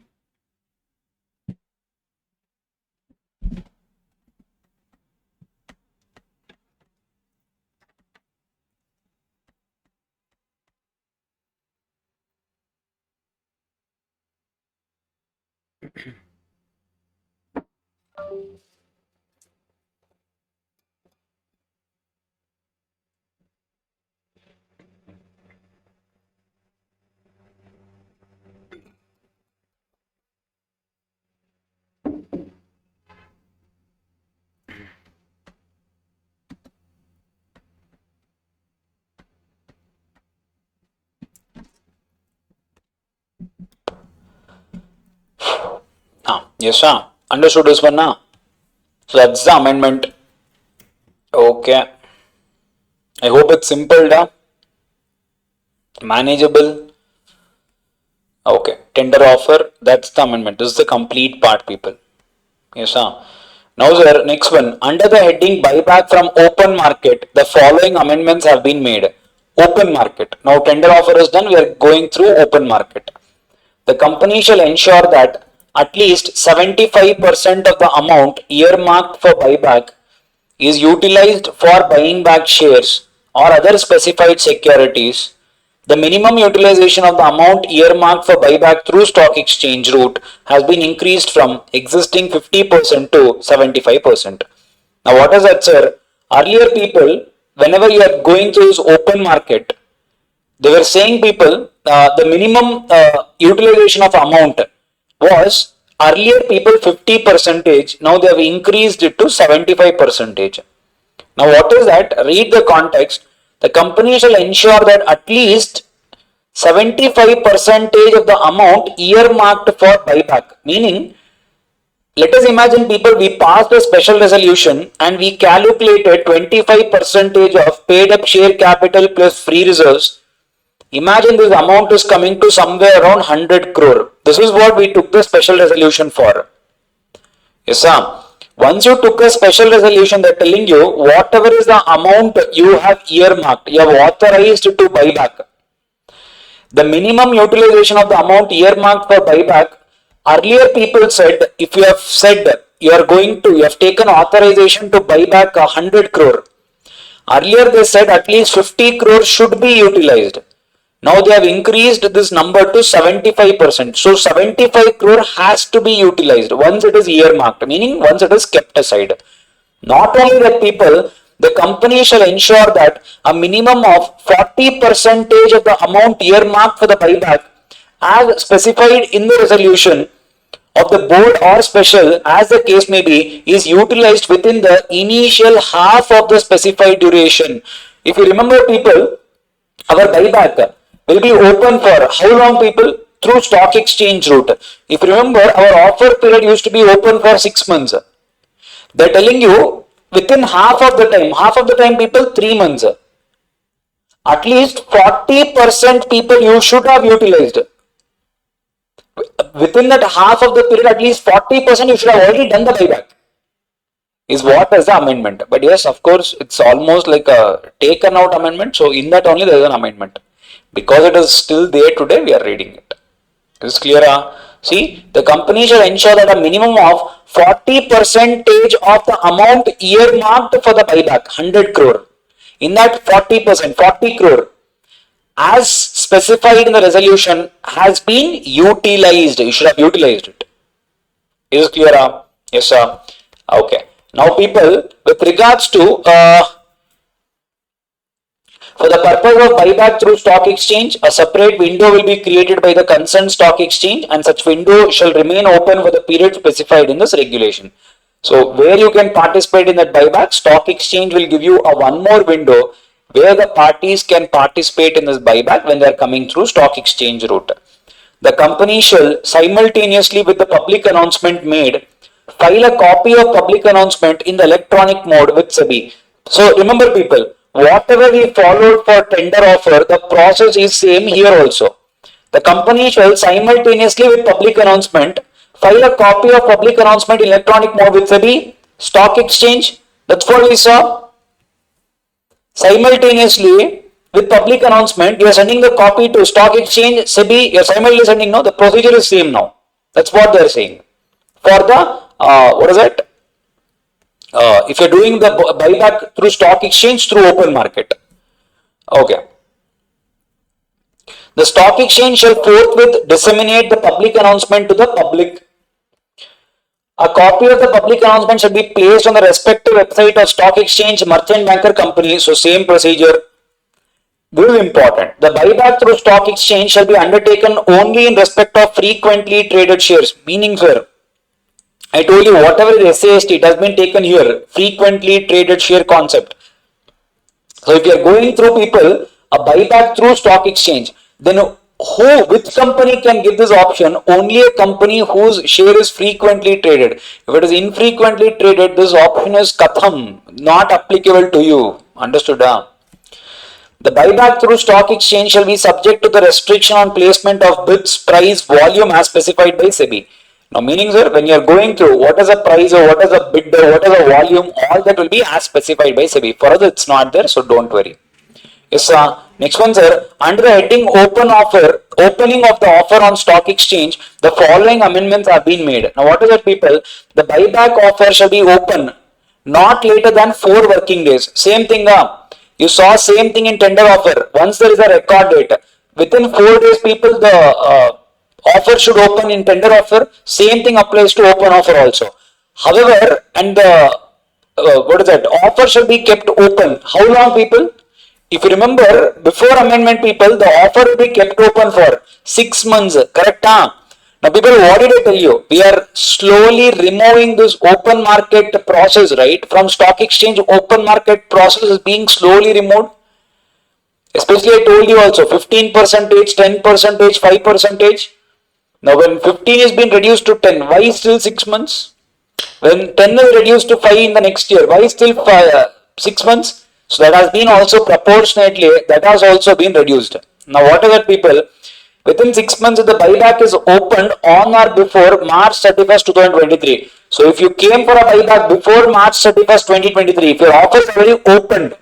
Yes, sir. Understood this one now. So that's the amendment. Okay. I hope it's simple, da? Manageable. Okay. Tender offer. That's the amendment. This is the complete part, people. Yes, sir. Now, sir, next one. Under the heading buyback from open market, the following amendments have been made. Open market. Now, tender offer is done. We are going through open market. The company shall ensure that at least 75% of the amount earmarked for buyback is utilized for buying back shares or other specified securities. The minimum utilization of the amount earmarked for buyback through stock exchange route has been increased from existing 50% to 75%. Now, what is that, sir? Earlier, people, whenever you are going to use open market, they were saying, people, the minimum utilization of amount was earlier, people, 50 percentage. Now they have increased it to 75 percentage. Now what is that? Read the context. The company shall ensure that at least 75 percentage of the amount earmarked for buyback. Meaning, let us imagine, people, we passed a special resolution and we calculated 25 percentage of paid up share capital plus free reserves. Imagine this amount is coming to somewhere around 100 crore. This is what we took the special resolution for. Yes, sir. Once you took a special resolution, they're telling you whatever is the amount you have earmarked, you have authorized to buy back. The minimum utilization of the amount earmarked for buyback, earlier people said, if you have said you are going to, you have taken authorization to buy back 100 crore. Earlier they said at least 50 crore should be utilized. Now they have increased this number to 75%. So 75 crore has to be utilized once it is earmarked, meaning once it is kept aside. Not only that, people, the company shall ensure that a minimum of 40 percentage of the amount earmarked for the buyback, as specified in the resolution of the board or special, as the case may be, is utilized within the initial half of the specified duration. If you remember, people, our buyback will be open for how long, people? Through stock exchange route. If you remember, our offer period used to be open for 6 months. They're telling you within half of the time, people, 3 months. At least 40% people you should have utilized. Within that half of the period, at least 40% you should have already done the buyback. Is what is the amendment. But yes, of course, it's almost like a taken out amendment. So in that only there is an amendment. Because it is still there today, we are reading it. Is this clear? See, the company shall ensure that a minimum of 40% of the amount earmarked for the buyback, 100 crore. In that 40%, 40 crore, as specified in the resolution, has been utilized. You should have utilized it. Is it clear? Yes, sir. Okay. Now, people, with regards to for the purpose of buyback through stock exchange, a separate window will be created by the concerned stock exchange, and such window shall remain open for the period specified in this regulation. So, where you can participate in that buyback, stock exchange will give you a one more window where the parties can participate in this buyback when they are coming through stock exchange route. The company shall simultaneously with the public announcement made file a copy of public announcement in the electronic mode with SEBI. So remember people, whatever we followed for tender offer, the process is same here also. The company shall simultaneously with public announcement file a copy of public announcement in electronic mode with SEBI, stock exchange. That's what we saw. Simultaneously with public announcement, you are sending the copy to stock exchange, SEBI, you are simultaneously sending now, the procedure is same now. That's what they are saying. For the, what is it? If you are doing the buyback through stock exchange, through open market. Okay. The stock exchange shall forthwith disseminate the public announcement to the public. A copy of the public announcement should be placed on the respective website of stock exchange, merchant banker company. So same procedure. This is important. The buyback through stock exchange shall be undertaken only in respect of frequently traded shares. Meaning, sir, I told you whatever is SAST, it has been taken here. Frequently traded share concept. So if you are going through people, a buyback through stock exchange, then which company can give this option? Only a company whose share is frequently traded. If it is infrequently traded, this option is katham, not applicable to you. Understood? The buyback through stock exchange shall be subject to the restriction on placement of bids, price, volume as specified by SEBI. Now, meaning, sir, when you are going through what is the price or what is the bid or what is the volume, all that will be as specified by SEBI. For us, it's not there, so don't worry. Yes, next one, sir. Under the heading opening of the offer on stock exchange, the following amendments have been made. Now, what is it, people? The buyback offer shall be open not later than 4 working days. Same thing, you saw same thing in tender offer. Once there is a record date, within 4 days, people, the offer should open in tender offer. Same thing applies to open offer also. However, and the what is that? Offer shall be kept open. How long, people? If you remember, before amendment, people, the offer will be kept open for 6 months. Correct? Now, people, what did I tell you? We are slowly removing this open market process, right? From stock exchange, open market process is being slowly removed. Especially, I told you also 15%, 10%, 5%. Now, when 15 is being reduced to 10, why still 6 months? When 10 is reduced to 5 in the next year, why still 6 months? So that has been also proportionately, that has also been reduced. Now, what are that, people? Within 6 months, the buyback is opened on or before March 31st, 2023. So, if you came for a buyback before March 31st, 2023, if your offer is already opened,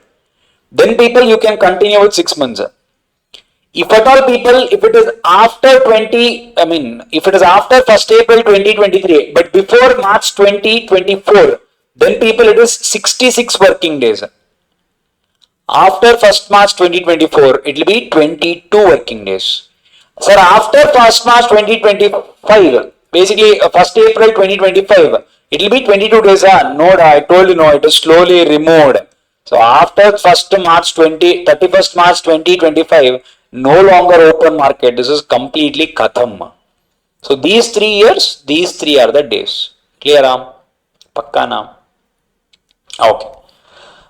then people, you can continue with 6 months. If at all, people, if it is after if it is after 1st April 2023, but before March 2024, then people, it is 66 working days. After 1st March 2024, it will be 22 working days. Sir, after 1st March 2025, basically 1st April 2025, it will be 22 days. No, I told you, no, it is slowly removed. So after 1st March 31st March 2025, no longer open market. This is completely khatam. So these 3 years, these 3 are the days. Clear? Pakka na? Okay.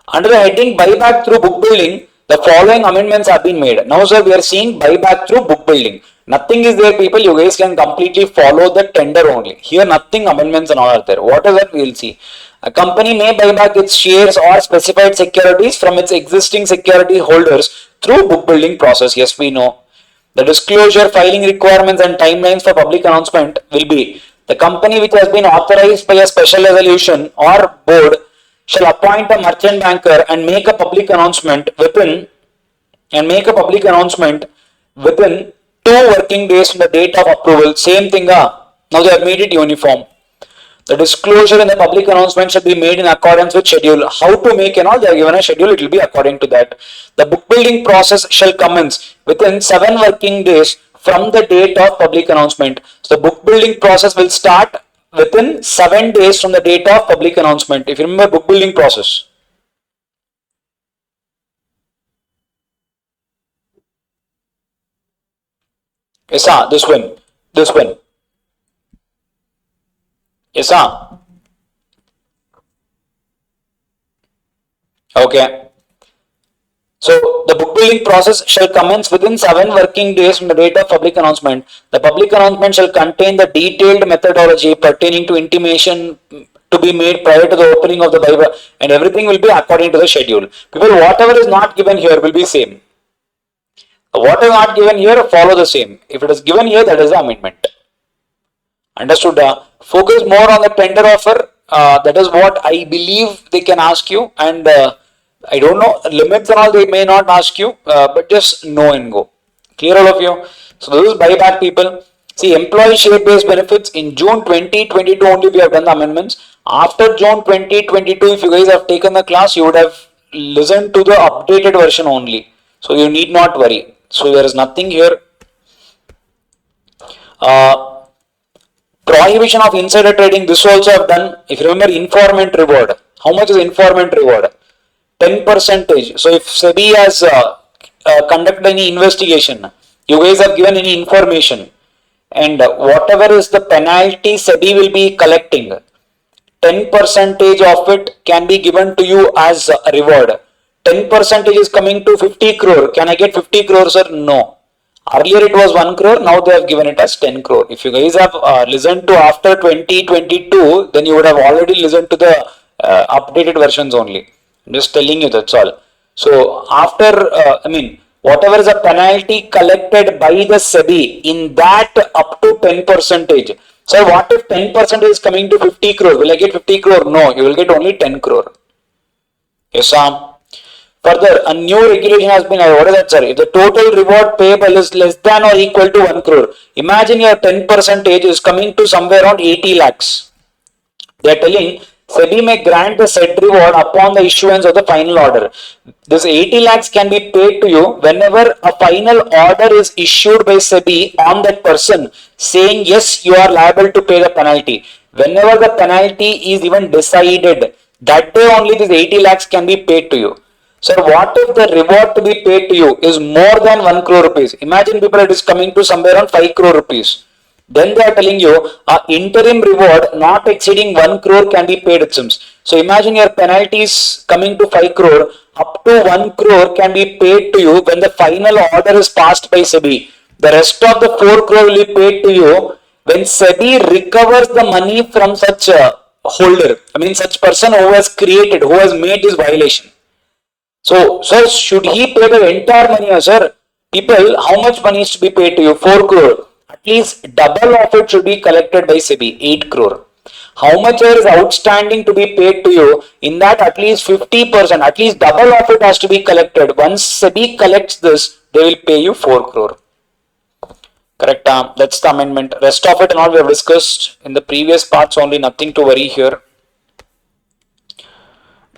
Under the heading buyback through book building, the following amendments have been made. Now, sir, we are seeing buyback through book building. Nothing is there, people. You guys can completely follow the tender only. Here, nothing amendments and all are there. What is that? We will see. A company may buy back its shares or specified securities from its existing security holders through book building process. Yes, we know. The disclosure, filing requirements and timelines for public announcement will be the company which has been authorized by a special resolution or board shall appoint a merchant banker and make a public announcement within 2 working days from the date of approval. Same thing. Now they have made it uniform. The disclosure in the public announcement should be made in accordance with schedule. How to make and all, they are given a schedule, it will be according to that. The book building process shall commence within 7 working days from the date of public announcement. So the book building process will start within 7 days from the date of public announcement. If you remember book building process. Yes, sir, this one. This one. Yes, sir. Okay. So the book building process shall commence within 7 working days from the date of public announcement. The public announcement shall contain the detailed methodology pertaining to intimation to be made prior to the opening of the Bible, and everything will be according to the schedule. People, whatever is not given here will be same. What is not given here, follow the same. If it is given here, that is the amendment. Understood? Focus more on the tender offer. That is what I believe they can ask you, and I don't know limits and all they may not ask you, but just know and go. Clear all of you? So this is buyback, people. See, employee share based benefits in June 2022 only we have done the amendments. After June 2022, if you guys have taken the class, you would have listened to the updated version only. So you need not worry. So there is nothing here. Prohibition of insider trading, this also have done. If you remember informant reward, how much is informant reward? 10%. So if SEBI has conducted any investigation, you guys have given any information, and whatever is the penalty SEBI will be collecting, 10% of it can be given to you as a reward. 10% is coming to 50 crore. Can I get 50 crore, sir? No. Earlier it was 1 crore, now they have given it as 10 crore. If you guys have listened to after 2022, then you would have already listened to the updated versions only. I'm just telling you, that's all. So after, whatever is a penalty collected by the SEBI, in that up to 10%. So what if 10% is coming to 50 crore? Will I get 50 crore? No, you will get only 10 crore. Yes, Sam. Further, a new regulation has been added. What is that, sir? If the total reward payable is less than or equal to 1 crore, imagine your 10% is coming to somewhere around 80 lakhs. They are telling SEBI may grant the said reward upon the issuance of the final order. This 80 lakhs can be paid to you whenever a final order is issued by SEBI on that person saying yes, you are liable to pay the penalty. Whenever the penalty is even decided, that day only this 80 lakhs can be paid to you. So what if the reward to be paid to you is more than 1 crore rupees? Imagine people, it is coming to somewhere around 5 crore rupees. Then they are telling you a interim reward not exceeding 1 crore can be paid, it seems. So imagine your penalty is coming to 5 crore, up to 1 crore can be paid to you when the final order is passed by SEBI. The rest of the 4 crore will be paid to you when SEBI recovers the money from such a holder. Such person who has created, who has made this violation. So, sir, should he pay the entire money, sir? People, how much money is to be paid to you? 4 crore. At least double of it should be collected by SEBI, 8 crore. How much is outstanding to be paid to you? In that, at least 50%, at least double of it has to be collected. Once SEBI collects this, they will pay you 4 crore. Correct? That's the amendment. Rest of it and all we have discussed in the previous parts only. Nothing to worry here.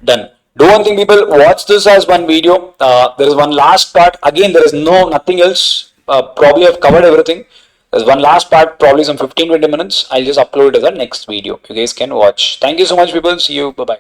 Done. Do one thing, people, watch this as one video. There is one last part. Again, there is nothing else. Probably I've covered everything. There's one last part, probably some 15-20 minutes. I'll just upload it as a next video. You guys can watch. Thank you so much, people. See you. Bye-bye.